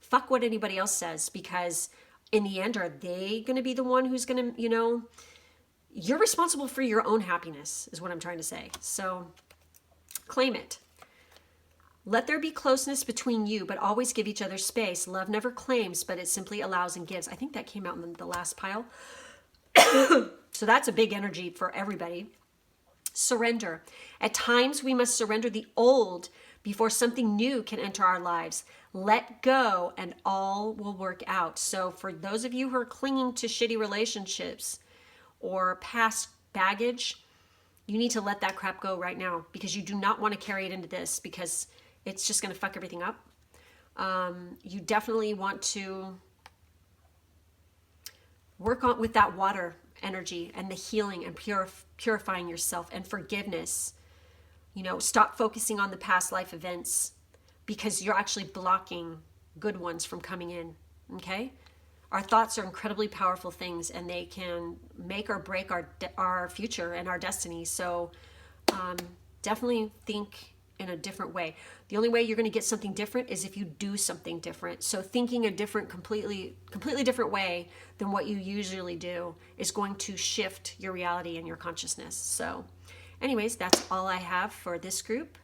Fuck what anybody else says, because in the end, are they going to be the one who's going to, you know, you're responsible for your own happiness is what I'm trying to say. So claim it. Let there be closeness between you, but always give each other space. Love never claims, but it simply allows and gives. I think that came out in the last pile. So that's a big energy for everybody. Surrender. At times, we must surrender the old before something new can enter our lives. Let go and all will work out. So for those of you who are clinging to shitty relationships or past baggage, you need to let that crap go right now, because you do not want to carry it into this, because it's just going to fuck everything up. You definitely want to work on with that water energy and the healing and purifying yourself and forgiveness. You know, stop focusing on the past life events because you're actually blocking good ones from coming in, okay? Our thoughts are incredibly powerful things, and they can make or break our future and our destiny. So definitely think in a different way. The only way you're going to get something different is if you do something different. So thinking a completely different way than what you usually do is going to shift your reality and your consciousness. So anyways, that's all I have for this group.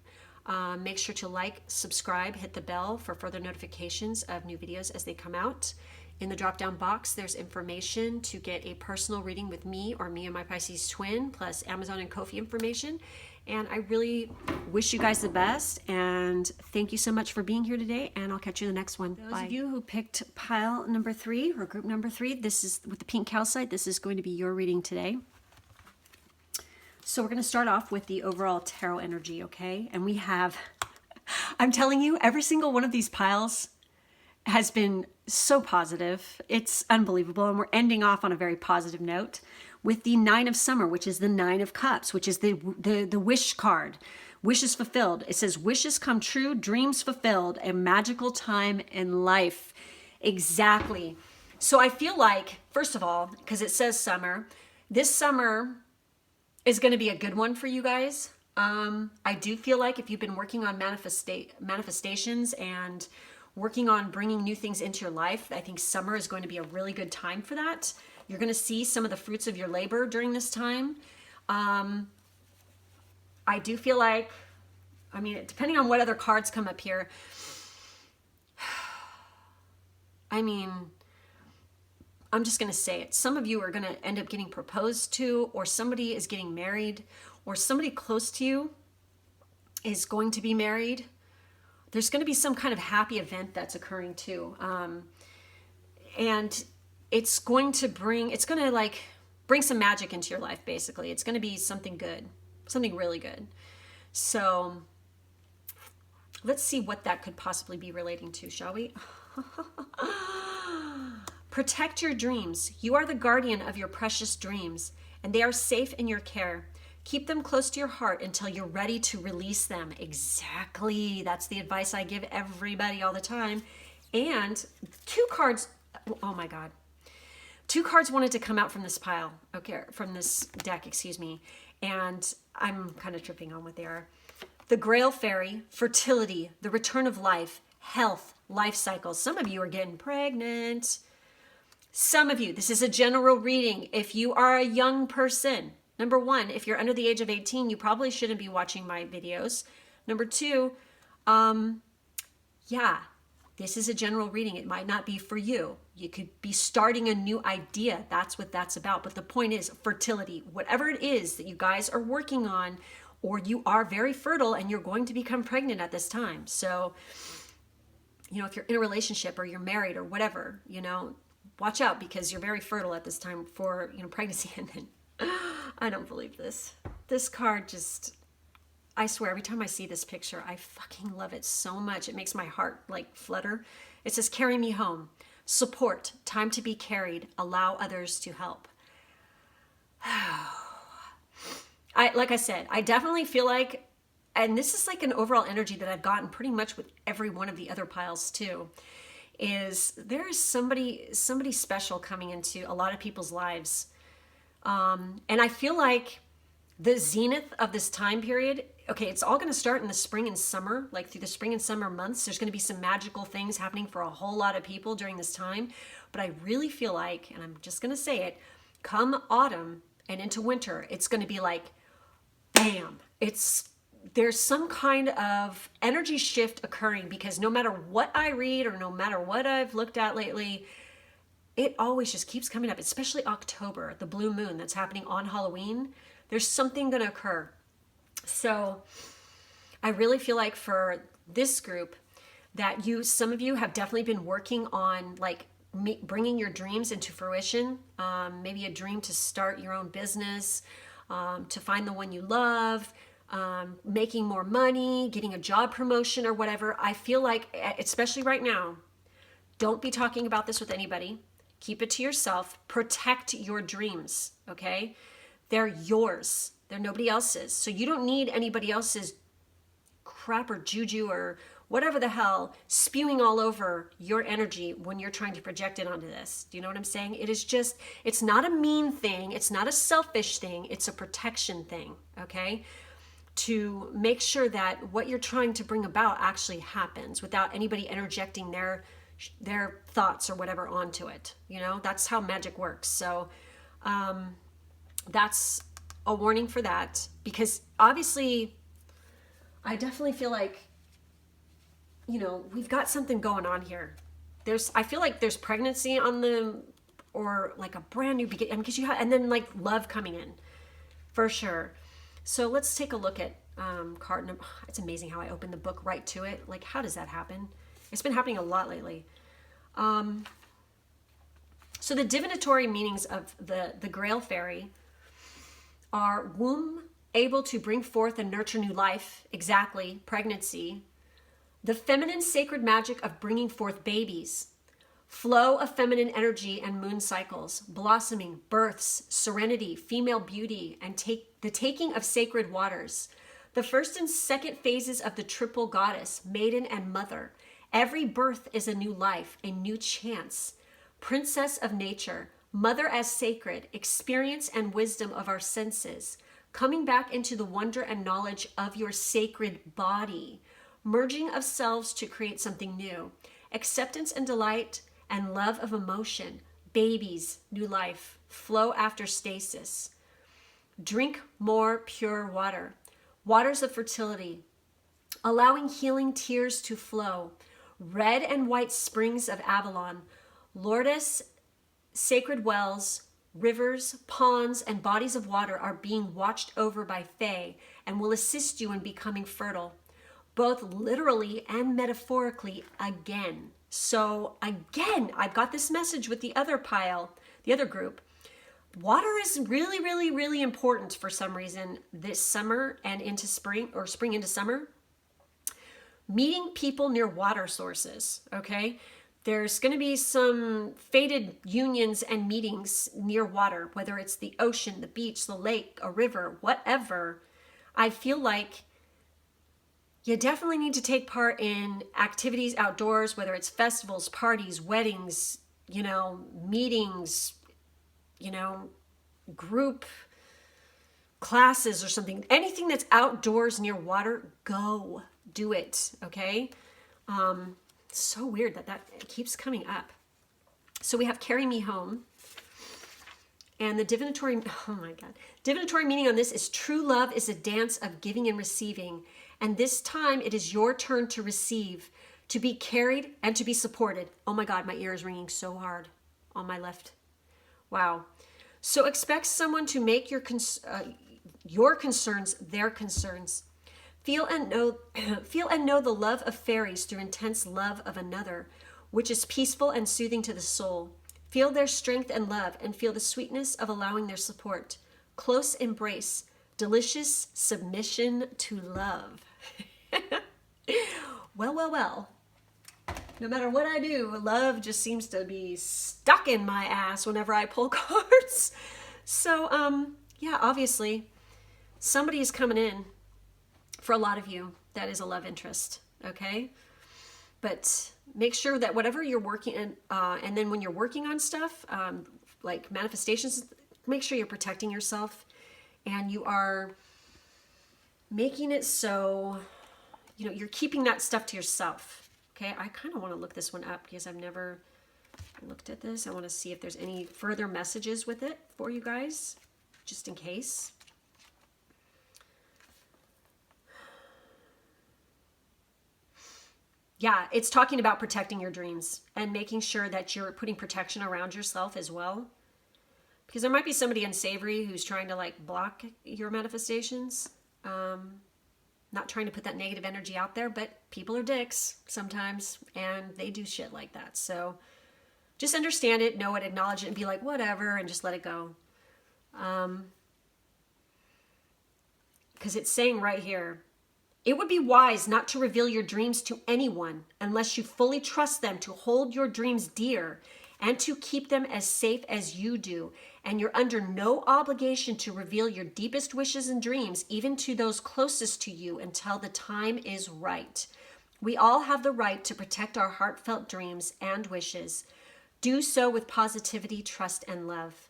Make sure to like, subscribe, hit the bell for further notifications of new videos as they come out. In the drop-down box, there's information to get a personal reading with me or me and my Pisces twin, plus Amazon and Ko-fi information. And I really wish you guys the best. And thank you so much for being here today. And I'll catch you in the next one. Those of you who picked pile number 3 or group number 3, this is with the pink calcite. This is going to be your reading today. So we're going to start off with the overall tarot energy, okay? And we have, I'm telling you, every single one of these piles has been so positive. It's unbelievable. And we're ending off on a very positive note with the 9 of Summer, which is the 9 of Cups, which is the wish card. Wishes fulfilled. It says wishes come true, dreams fulfilled, a magical time in life. Exactly. So I feel like, first of all, because it says summer, this summer is going to be a good one for you guys. I do feel like if you've been working on manifestations and working on bringing new things into your life, I think summer is going to be a really good time for that. You're going to see some of the fruits of your labor during this time. I do feel like, I mean, depending on what other cards come up here, I mean, I'm just going to say it. Some of you are going to end up getting proposed to, or somebody is getting married, or somebody close to you is going to be married. There's going to be some kind of happy event that's occurring too. And it's going to bring some magic into your life, basically. It's going to be something good, something really good. So let's see what that could possibly be relating to, shall we? Protect your dreams. You are the guardian of your precious dreams, and they are safe in your care. Keep them close to your heart until you're ready to release them. Exactly. That's the advice I give everybody all the time. And 2 cards, oh my God. 2 cards wanted to come out from this pile, okay, from this deck, excuse me. And I'm kind of tripping on what they are. The Grail Fairy, fertility, the return of life, health, life cycles. Some of you are getting pregnant. Some of you, this is a general reading. If you are a young person, number 1, if you're under the age of 18, you probably shouldn't be watching my videos. Number 2, yeah, this is a general reading. It might not be for you. You could be starting a new idea. That's what that's about. But the point is fertility, whatever it is that you guys are working on, or you are very fertile and you're going to become pregnant at this time. So, you know, if you're in a relationship or you're married or whatever, you know, watch out because you're very fertile at this time for, you know, pregnancy. And then I don't believe this. This card just, I swear, every time I see this picture, I fucking love it so much. It makes my heart like flutter. It says, carry me home. Support, time to be carried. Allow others to help. Like I said, I definitely feel like, and this is like an overall energy that I've gotten pretty much with every one of the other piles too, is there is somebody special coming into a lot of people's lives. And I feel like the zenith of this time period, okay, it's all going to start in the spring and summer, like through the spring and summer months. There's going to be some magical things happening for a whole lot of people during this time. But I really feel like, and I'm just going to say it, come autumn and into winter, it's going to be like, bam, there's some kind of energy shift occurring, because no matter what I read or no matter what I've looked at lately, it always just keeps coming up, especially October, the blue moon that's happening on Halloween. There's something going to occur. So I really feel like for this group that some of you have definitely been working on like bringing your dreams into fruition. Maybe a dream to start your own business, to find the one you love, making more money, getting a job promotion or whatever. I feel like, especially right now, don't be talking about this with anybody. Keep it to yourself. Protect your dreams, okay? They're yours. They're nobody else's. So you don't need anybody else's crap or juju or whatever the hell spewing all over your energy when you're trying to project it onto this. Do you know what I'm saying? It is just, it's not a mean thing. It's not a selfish thing. It's a protection thing, okay? To make sure that what you're trying to bring about actually happens without anybody interjecting their thoughts or whatever onto it. You know, that's how magic works. So that's a warning for that, because obviously I definitely feel like, you know, we've got something going on here. I feel like there's pregnancy on the, or like a brand new beginning, because you have, and then like love coming in for sure. So let's take a look at card number. It's amazing how I opened the book right to it. Like, how does that happen? It's been happening a lot lately. So the divinatory meanings of the Grail Fairy are womb, able to bring forth and nurture new life, exactly, pregnancy. The feminine sacred magic of bringing forth babies. Flow of feminine energy and moon cycles, blossoming, births, serenity, female beauty, and the taking of sacred waters. The first and second phases of the triple goddess, maiden and mother. Every birth is a new life, a new chance. Princess of nature, mother as sacred, experience and wisdom of our senses. Coming back into the wonder and knowledge of your sacred body. Merging of selves to create something new. Acceptance and delight and love of emotion. Babies, new life. Flow after stasis. Drink more pure water. Waters of fertility. Allowing healing tears to flow. Red and white springs of Avalon. Lourdes, sacred wells, rivers, ponds, and bodies of water are being watched over by Fae and will assist you in becoming fertile, both literally and metaphorically again. So again, I've got this message with the other pile, the other group. Water is really, really, really important for some reason this summer and into spring, or spring into summer. Meeting people near water sources, okay? There's going to be some fated unions and meetings near water, whether it's the ocean, the beach, the lake, a river, whatever. I feel like you definitely need to take part in activities outdoors, whether it's festivals, parties, weddings, you know, meetings, you know, group classes or something. Anything that's outdoors near water, go do it, okay? So weird that keeps coming up. So we have Carry Me Home. And the divinatory, oh my God. Divinatory meaning on this is true love is a dance of giving and receiving. And this time it is your turn to receive, to be carried and to be supported. Oh my God, my ear is ringing so hard on my left. Wow. So expect someone to make your concerns their concerns. Feel and know the love of fairies through intense love of another, which is peaceful and soothing to the soul. Feel their strength and love, and feel the sweetness of allowing their support. Close embrace, delicious submission to love. Well. No matter what I do, love just seems to be stuck in my ass whenever I pull cards. So, yeah, obviously, somebody is coming in. For a lot of you, that is a love interest, okay? But make sure that whatever you're working in, and then when you're working on stuff, like manifestations, make sure you're protecting yourself and you are making it so, you know, you're keeping that stuff to yourself, okay? I kind of want to look this one up because I've never looked at this. I want to see if there's any further messages with it for you guys, just in case. Yeah, it's talking about protecting your dreams and making sure that you're putting protection around yourself as well. Because there might be somebody unsavory who's trying to like block your manifestations. Not trying to put that negative energy out there, but people are dicks sometimes and they do shit like that. So just understand it, know it, acknowledge it, and be like, whatever, and just let it go. Because it's saying right here, it would be wise not to reveal your dreams to anyone unless you fully trust them to hold your dreams dear and to keep them as safe as you do. And you're under no obligation to reveal your deepest wishes and dreams, even to those closest to you, until the time is right. We all have the right to protect our heartfelt dreams and wishes. Do so with positivity, trust, and love.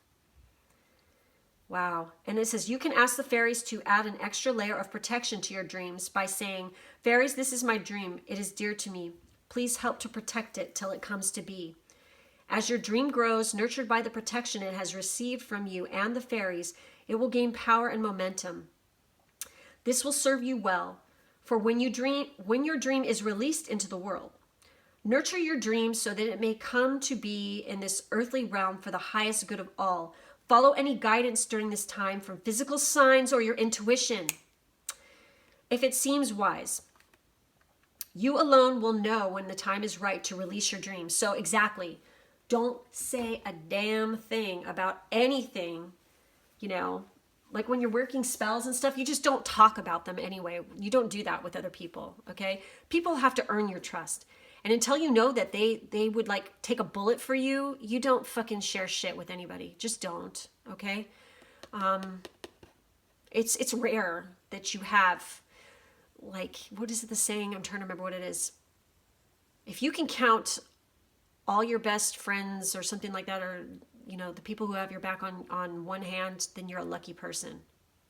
Wow. And it says, you can ask the fairies to add an extra layer of protection to your dreams by saying, fairies, this is my dream. It is dear to me. Please help to protect it till it comes to be. As your dream grows, nurtured by the protection it has received from you and the fairies, it will gain power and momentum. This will serve you well, for when your dream is released into the world, nurture your dream so that it may come to be in this earthly realm for the highest good of all. Follow any guidance during this time from physical signs or your intuition, if it seems wise. You alone will know when the time is right to release your dreams. So exactly, don't say a damn thing about anything, like when you're working spells and stuff, you just don't talk about them anyway. You don't do that with other people, okay? People have to earn your trust. And until you know that they would like take a bullet for you, you don't fucking share shit with anybody. Just don't, okay? It's rare that you have, like, what is it the saying? I'm trying to remember what it is. If you can count all your best friends or something like that, or, the people who have your back on one hand, then you're a lucky person,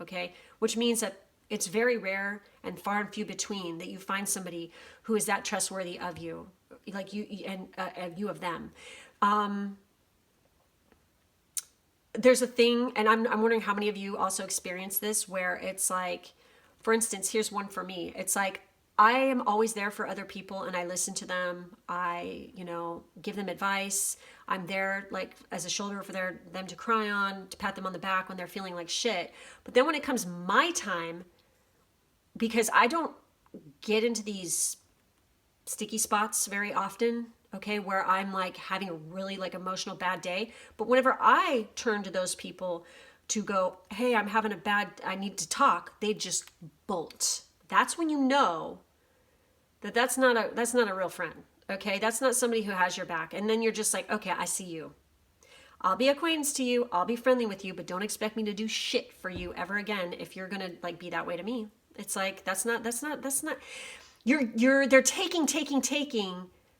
okay? Which means that it's very rare and far and few between that you find somebody who is that trustworthy of you, like you and you of them. There's a thing, and I'm wondering how many of you also experience this, where it's like, for instance, here's one for me. It's like, I am always there for other people and I listen to them. I, give them advice. I'm there like as a shoulder for them to cry on, to pat them on the back when they're feeling like shit. But then when it comes my time, because I don't get into these sticky spots very often, okay, where I'm like having a really like emotional bad day. But whenever I turn to those people to go, hey, I need to talk, they just bolt. That's when you know that's not a real friend, okay? That's not somebody who has your back. And then you're just like, okay, I see you. I'll be acquaintance to you. I'll be friendly with you, but don't expect me to do shit for you ever again if you're going to like be that way to me. It's like, that's not, they're taking,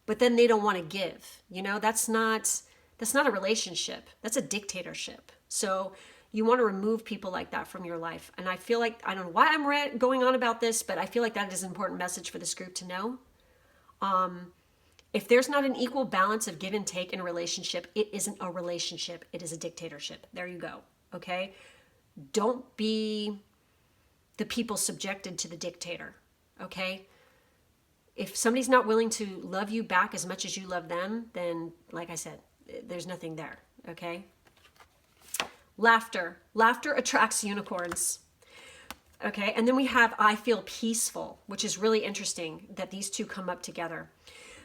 but then they don't want to give, that's not a relationship. That's a dictatorship. So you want to remove people like that from your life. And I feel like, I don't know why I'm going on about this, but I feel like that is an important message for this group to know. If there's not an equal balance of give and take in a relationship, it isn't a relationship. It is a dictatorship. There you go. Okay. Don't be the people subjected to the dictator. Okay. If somebody's not willing to love you back as much as you love them, then like I said, there's nothing there. Okay. Laughter attracts unicorns. Okay. And then we have, I feel peaceful, which is really interesting that these two come up together.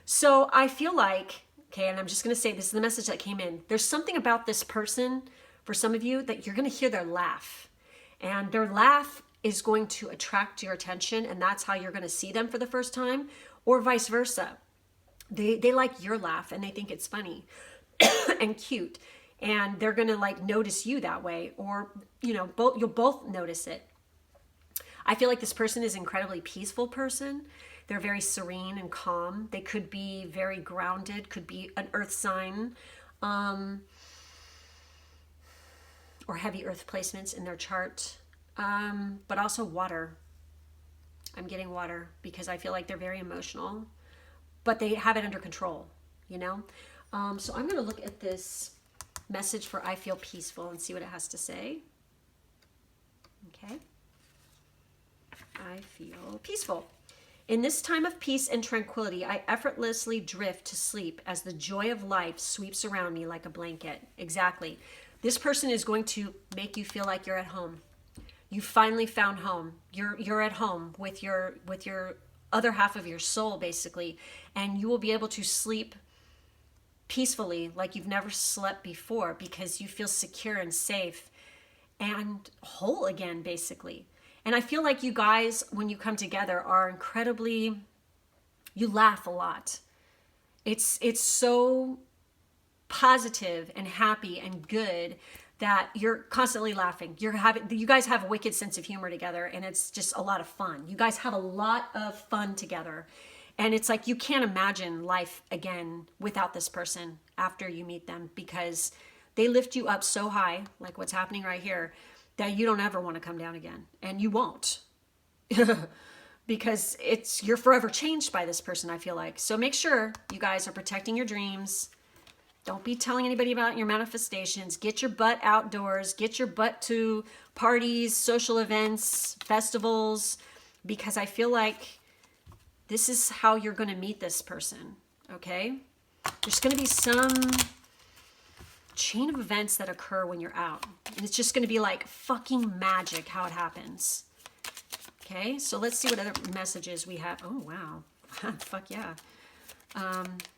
So I feel like, okay, and I'm just going to say, this is the message that came in. There's something about this person, for some of you, that you're going to hear their laugh. And their laugh is going to attract your attention, and that's how you're going to see them for the first time, or vice versa. They like your laugh, and they think it's funny and cute. And they're going to like notice you that way, or, you'll both notice it. I feel like this person is an incredibly peaceful person. They're very serene and calm. They could be very grounded, could be an earth sign, or heavy earth placements in their chart, but also water. I'm getting water because I feel like they're very emotional, but they have it under control, So I'm going to look at this message for I feel peaceful and see what it has to say. Okay. I feel peaceful. In this time of peace and tranquility, I effortlessly drift to sleep as the joy of life sweeps around me like a blanket. Exactly. This person is going to make you feel like you're at home. You finally found home. You're at home with your other half of your soul, basically, and you will be able to sleep peacefully like you've never slept before because you feel secure and safe and whole again, basically. And I feel like you guys, when you come together, are incredibly, you laugh a lot. It's so positive and happy and good that you're constantly laughing. You guys have a wicked sense of humor together, and it's just a lot of fun. You guys have a lot of fun together. And it's like you can't imagine life again without this person after you meet them, because they lift you up so high, like what's happening right here, that you don't ever want to come down again. And you won't. Because you're forever changed by this person, I feel like. So make sure you guys are protecting your dreams. Don't be telling anybody about your manifestations. Get your butt outdoors. Get your butt to parties, social events, festivals, because I feel like this is how you're going to meet this person, okay? There's going to be some chain of events that occur when you're out. And it's just going to be like fucking magic how it happens. Okay, so let's see what other messages we have. Oh, wow. Fuck yeah.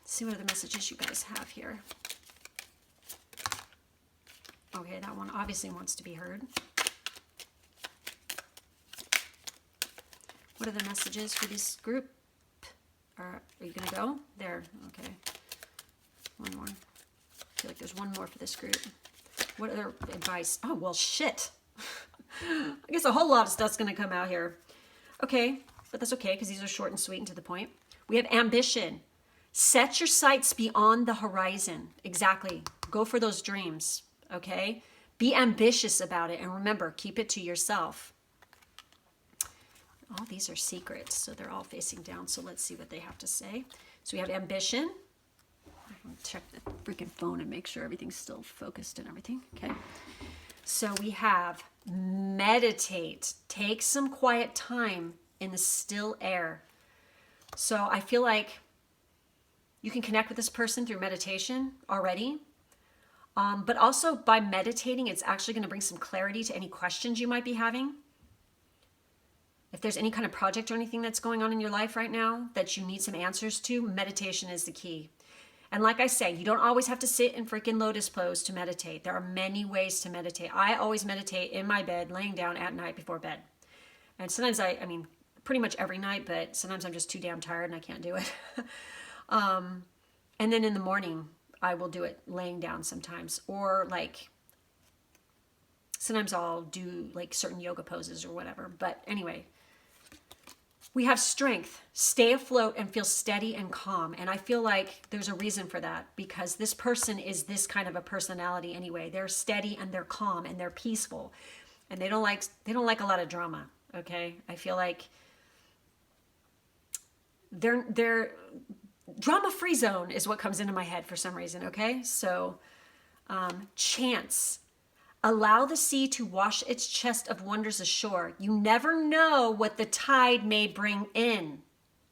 See what other messages you guys have here. Okay, that one obviously wants to be heard. What are the messages for this group? Are you going to go? There, okay. One more. I feel like there's one more for this group. What other advice? Oh, well, shit. I guess a whole lot of stuff's going to come out here. Okay, but that's okay because these are short and sweet and to the point. We have ambition. Set your sights beyond the horizon. Exactly. Go for those dreams, okay? Be ambitious about it. And remember, keep it to yourself. All these are secrets, so they're all facing down. So let's see what they have to say. So we have ambition. I'm going to check the freaking phone and make sure everything's still focused and everything. Okay. So we have meditate. Take some quiet time in the still air. So I feel like you can connect with this person through meditation already. But also by meditating, it's actually going to bring some clarity to any questions you might be having. If there's any kind of project or anything that's going on in your life right now that you need some answers to, meditation is the key. And like I say, you don't always have to sit in freaking lotus pose to meditate. There are many ways to meditate. I always meditate in my bed, laying down at night before bed. And sometimes I mean, pretty much every night, but sometimes I'm just too damn tired and I can't do it. And then in the morning, I will do it laying down sometimes. Or like, sometimes I'll do like certain yoga poses or whatever. But anyway, we have strength. Stay afloat and feel steady and calm. And I feel like there's a reason for that, because this person is this kind of a personality anyway. They're steady and they're calm and they're peaceful. And they don't like a lot of drama, okay? I feel like they're drama-free zone is what comes into my head for some reason, okay? So chance. Allow the sea to wash its chest of wonders ashore. You never know what the tide may bring in.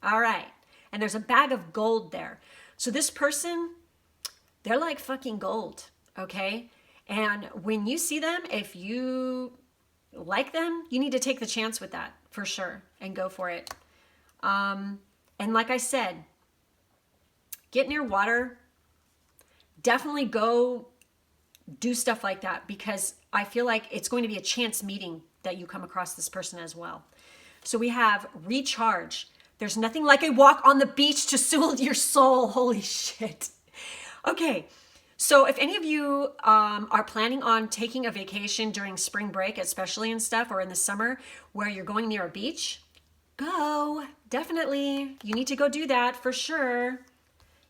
All right. And there's a bag of gold there. So this person, they're like fucking gold, okay? And when you see them, if you like them, you need to take the chance with that for sure and go for it. And like I said, get near water. Definitely go do stuff like that, because I feel like it's going to be a chance meeting that you come across this person as well. So we have recharge. There's nothing like a walk on the beach to soothe your soul. Holy shit. Okay. So if any of you are planning on taking a vacation during spring break, especially and stuff, or in the summer where you're going near a beach, go. Definitely. You need to go do that for sure.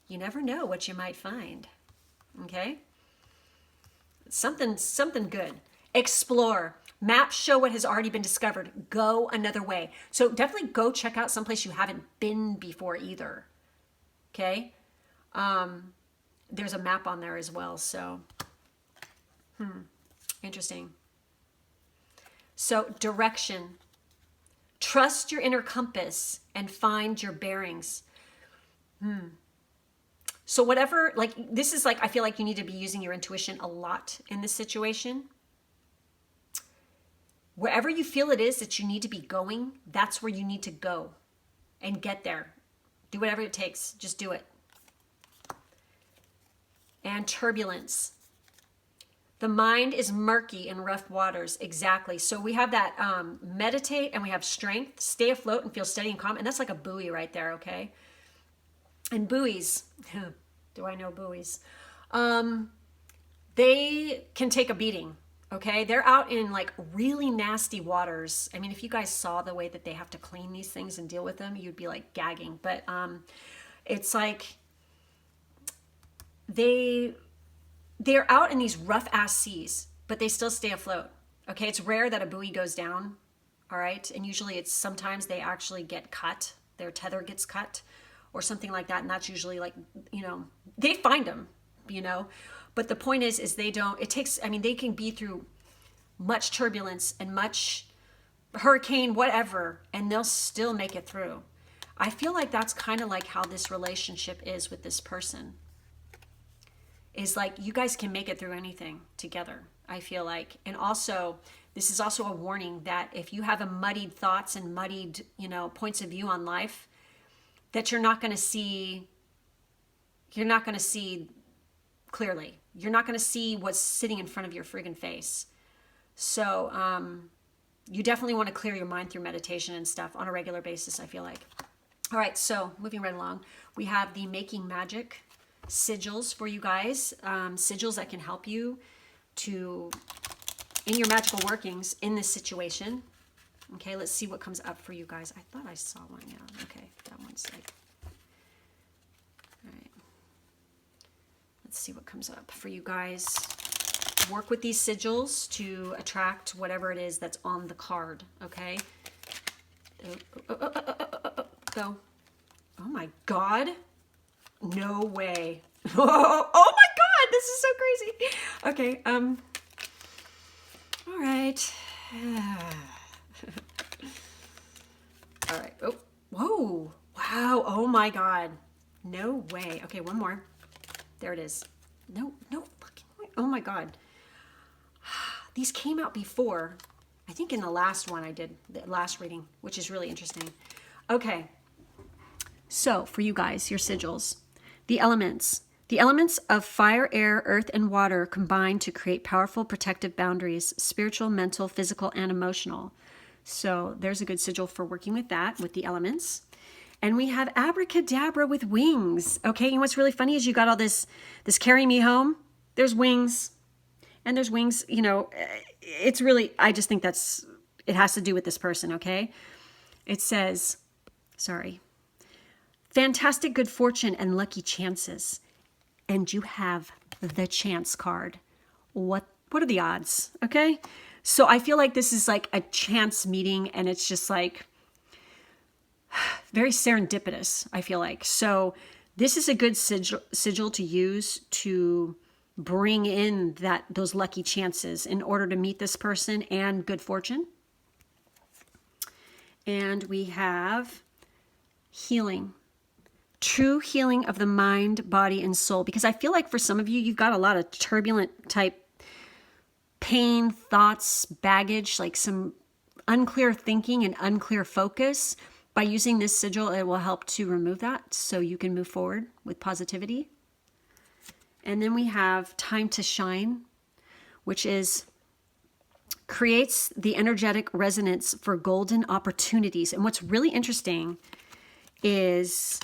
You never know what you might find. Okay? Something good. Explore. Maps show what has already been discovered. Go another way. So definitely go check out someplace you haven't been before either. Okay? There's a map on there as well. So, interesting. So direction. Trust your inner compass and find your bearings. So whatever, like, this is like, I feel like you need to be using your intuition a lot in this situation. Wherever you feel it is that you need to be going, that's where you need to go and get there. Do whatever it takes. Just do it. And turbulence. The mind is murky in rough waters. Exactly. So we have that meditate, and we have strength. Stay afloat and feel steady and calm. And that's like a buoy right there, okay? And buoys, do I know buoys? They can take a beating. Okay, they're out in like really nasty waters. I mean, if you guys saw the way that they have to clean these things and deal with them, you'd be like gagging. But it's like they're out in these rough ass seas, but they still stay afloat. Okay, it's rare that a buoy goes down. All right, and usually it's sometimes they actually get cut. Their tether gets cut or something like that, and that's usually like, you know, they find them, you know. But the point is they don't, it takes, I mean, they can be through much turbulence and much hurricane, whatever, and they'll still make it through. I feel like that's kind of like how this relationship is with this person. Is like, you guys can make it through anything together, I feel like. And also, this is also a warning that if you have a muddied thoughts and muddied, you know, points of view on life, that you're not going to see clearly. You're not going to see what's sitting in front of your friggin' face. So you definitely want to clear your mind through meditation and stuff on a regular basis, I feel like. All right, so moving right along, we have the Making Magic sigils for you guys. Sigils that can help you to, in your magical workings in this situation. Okay, let's see what comes up for you guys. I thought I saw one, yeah. Okay, that one's like, all right. Let's see what comes up for you guys. Work with these sigils to attract whatever it is that's on the card, okay? Go. Oh my God. No way. Oh my God, this is so crazy. Okay, all right. All right, oh, whoa, wow, oh my God. No way. Okay, one more. There it is. No fucking way. Oh my God. These came out before, I think in the last one I did, the last reading, which is really interesting. Okay. So for you guys, your sigils, the elements. The elements of fire, air, earth, and water combine to create powerful protective boundaries, spiritual, mental, physical, and emotional. So there's a good sigil for working with that, with the elements. And we have abracadabra with wings. Okay, and what's really funny is you got all this carry me home. There's wings. And there's wings, you know, it's really, I just think it has to do with this person, okay? It says, sorry, fantastic good fortune and lucky chances. And you have the chance card. What are the odds, okay? So I feel like this is like a chance meeting, and it's just like very serendipitous, I feel like. So this is a good sigil to use to bring in those lucky chances in order to meet this person and good fortune. And we have healing. True healing of the mind, body, and soul. Because I feel like for some of you, you've got a lot of turbulent type pain, thoughts, baggage, like some unclear thinking and unclear focus. By using this sigil, it will help to remove that so you can move forward with positivity. And then we have time to shine, which is creates the energetic resonance for golden opportunities. And what's really interesting is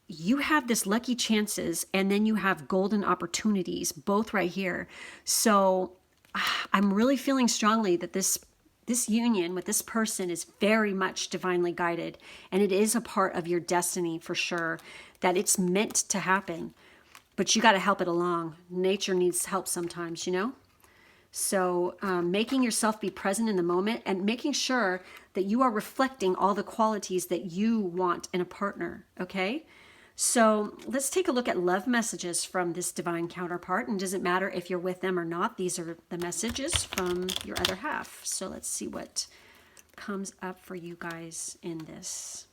you have this lucky chances, and then you have golden opportunities, both right here. So I'm really feeling strongly that this union with this person is very much divinely guided, and it is a part of your destiny for sure, that it's meant to happen. But you got to help it along. Nature needs help sometimes, you know? So making yourself be present in the moment and making sure that you are reflecting all the qualities that you want in a partner, okay? So let's take a look at love messages from this divine counterpart. And it doesn't matter if you're with them or not. These are the messages from your other half. So let's see what comes up for you guys in this.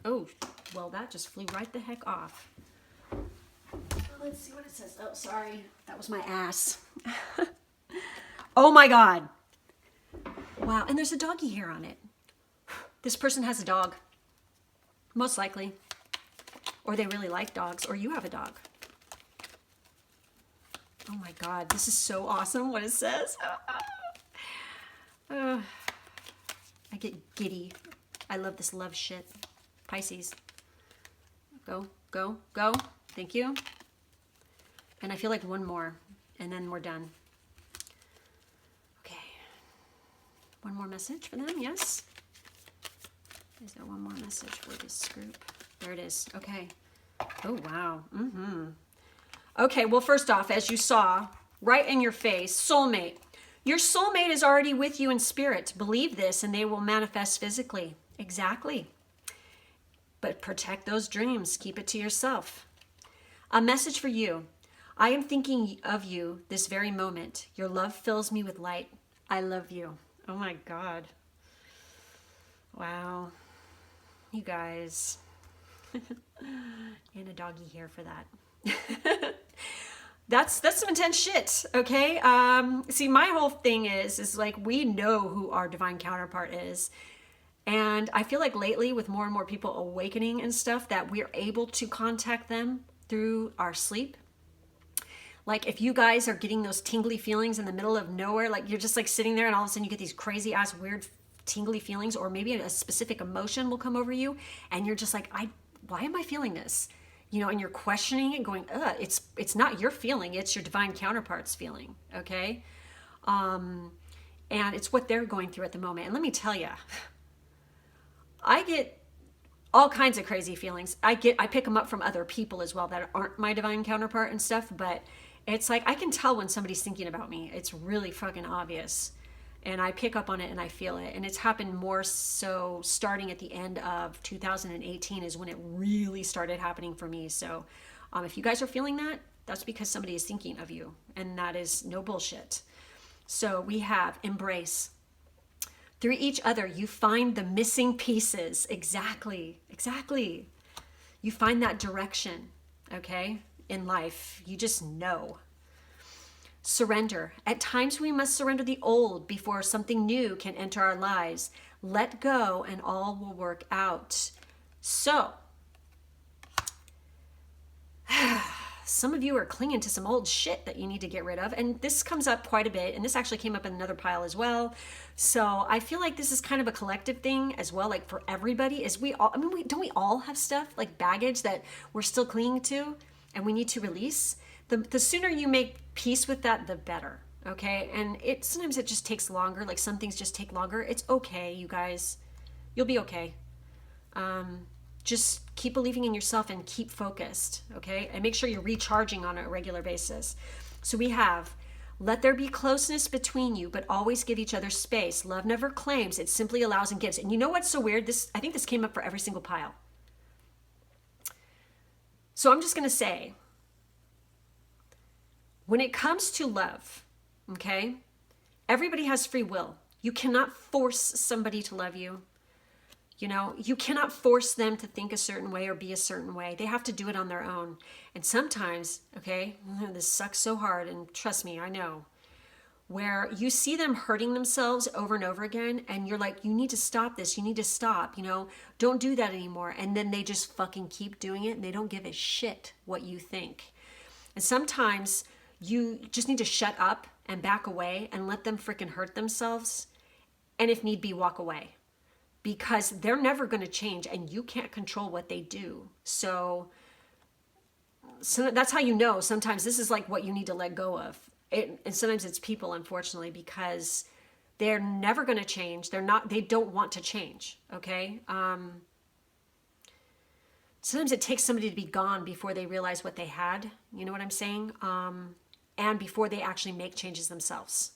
Oh, well, that just flew right the heck off. Let's see what it says. Oh, sorry. That was my ass. Oh, my God. Wow. And there's a doggy hair on it. This person has a dog. Most likely. Or they really like dogs. Or you have a dog. Oh, my God. This is so awesome what it says. I get giddy. I love this love shit. Pisces. Go, go, go. Thank you. And I feel like one more, and then we're done. Okay. One more message for them, yes? Is there one more message for this group? There it is. Okay. Oh, wow. Okay, well, first off, as you saw, right in your face, soulmate. Your soulmate is already with you in spirit. Believe this, and they will manifest physically. Exactly. But protect those dreams. Keep it to yourself. A message for you. I am thinking of you this very moment. Your love fills me with light. I love you. Oh my God. Wow. You guys. And a doggy hair for that. That's some intense shit, okay? See, my whole thing is like, we know who our divine counterpart is. And I feel like lately, with more and more people awakening and stuff, that we're able to contact them through our sleep. Like, if you guys are getting those tingly feelings in the middle of nowhere, like you're just like sitting there and all of a sudden you get these crazy ass weird tingly feelings, or maybe a specific emotion will come over you and you're just like, why am I feeling this? You know, and you're questioning it, going, it's not your feeling, it's your divine counterpart's feeling, okay? And it's what they're going through at the moment. And let me tell you, I get all kinds of crazy feelings. I pick them up from other people as well that aren't my divine counterpart and stuff, but it's like, I can tell when somebody's thinking about me. It's really fucking obvious. And I pick up on it and I feel it. And it's happened more so starting at the end of 2018 is when it really started happening for me. So if you guys are feeling that, that's because somebody is thinking of you. And that is no bullshit. So we have embrace. Through each other, you find the missing pieces. Exactly. Exactly. You find that direction, okay, in life. You just know. Surrender. At times we must surrender the old before something new can enter our lives. Let go and all will work out. So, some of you are clinging to some old shit that you need to get rid of. And this comes up quite a bit. And this actually came up in another pile as well. So I feel like this is kind of a collective thing as well. Like for everybody, is we all, I mean, don't we all have stuff like baggage that we're still clinging to and we need to release? The sooner you make peace with that, the better. Okay. And sometimes it just takes longer. Like some things just take longer. It's okay, you guys. You'll be okay. Just keep believing in yourself and keep focused, okay? And make sure you're recharging on a regular basis. So we have, let there be closeness between you, but always give each other space. Love never claims, it simply allows and gives. And you know what's so weird? I think this came up for every single pile. So I'm just going to say, when it comes to love, okay, everybody has free will. You cannot force somebody to love you. You know, you cannot force them to think a certain way or be a certain way. They have to do it on their own. And sometimes, okay, this sucks so hard, and trust me, I know, where you see them hurting themselves over and over again, and you're like, you need to stop this, you need to stop, you know, don't do that anymore. And then they just fucking keep doing it, and they don't give a shit what you think. And sometimes you just need to shut up and back away and let them freaking hurt themselves, and if need be, walk away. Because they're never going to change and you can't control what they do. So that's how you know sometimes this is like what you need to let go of. And sometimes it's people, unfortunately, because they're never going to change. They don't want to change. Okay. Sometimes it takes somebody to be gone before they realize what they had. You know what I'm saying? And before they actually make changes themselves.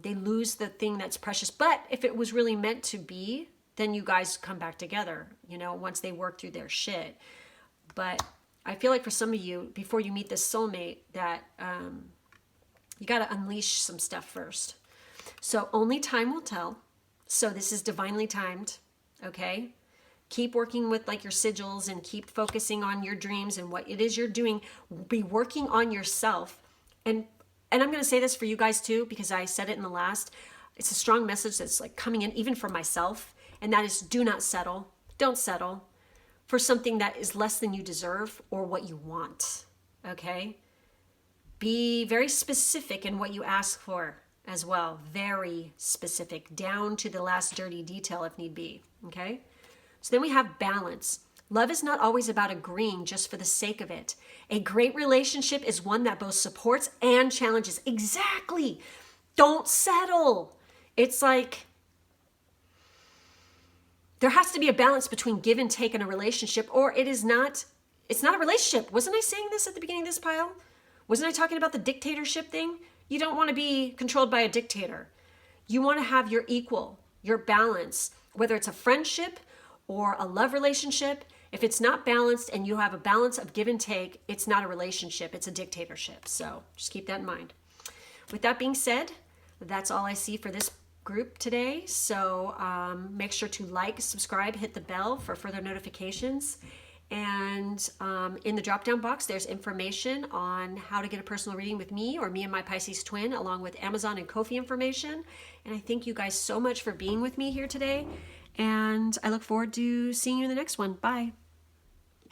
They lose the thing that's precious. But if it was really meant to be, then you guys come back together, you know, once they work through their shit. But I feel like for some of you, before you meet this soulmate, that you got to unleash some stuff first. So only time will tell. So this is divinely timed, okay? Keep working with like your sigils and keep focusing on your dreams and what it is you're doing. Be working on yourself. And I'm going to say this for you guys too, because I said it in the last. It's a strong message that's like coming in even for myself. And that is, do not settle. Don't settle for something that is less than you deserve or what you want. Okay? Be very specific in what you ask for. as well. Very specific, down to the last dirty detail if need be. Okay? So then we have balance. Love is not always about agreeing just for the sake of it. A great relationship is one that both supports and challenges. Exactly. Don't settle. It's like there has to be a balance between give and take in a relationship, or it's not a relationship. Wasn't I saying this at the beginning of this pile? Wasn't I talking about the dictatorship thing? You don't want to be controlled by a dictator. You want to have your equal, your balance, whether it's a friendship or a love relationship. If it's not balanced and you have a balance of give and take, it's not a relationship, it's a dictatorship. So just keep that in mind. With that being said, that's all I see for this group today. So make sure to like, subscribe, hit the bell for further notifications. And in the drop-down box, there's information on how to get a personal reading with me or me and my Pisces twin, along with Amazon and Ko-fi information. And I thank you guys so much for being with me here today. And I look forward to seeing you in the next one. Bye.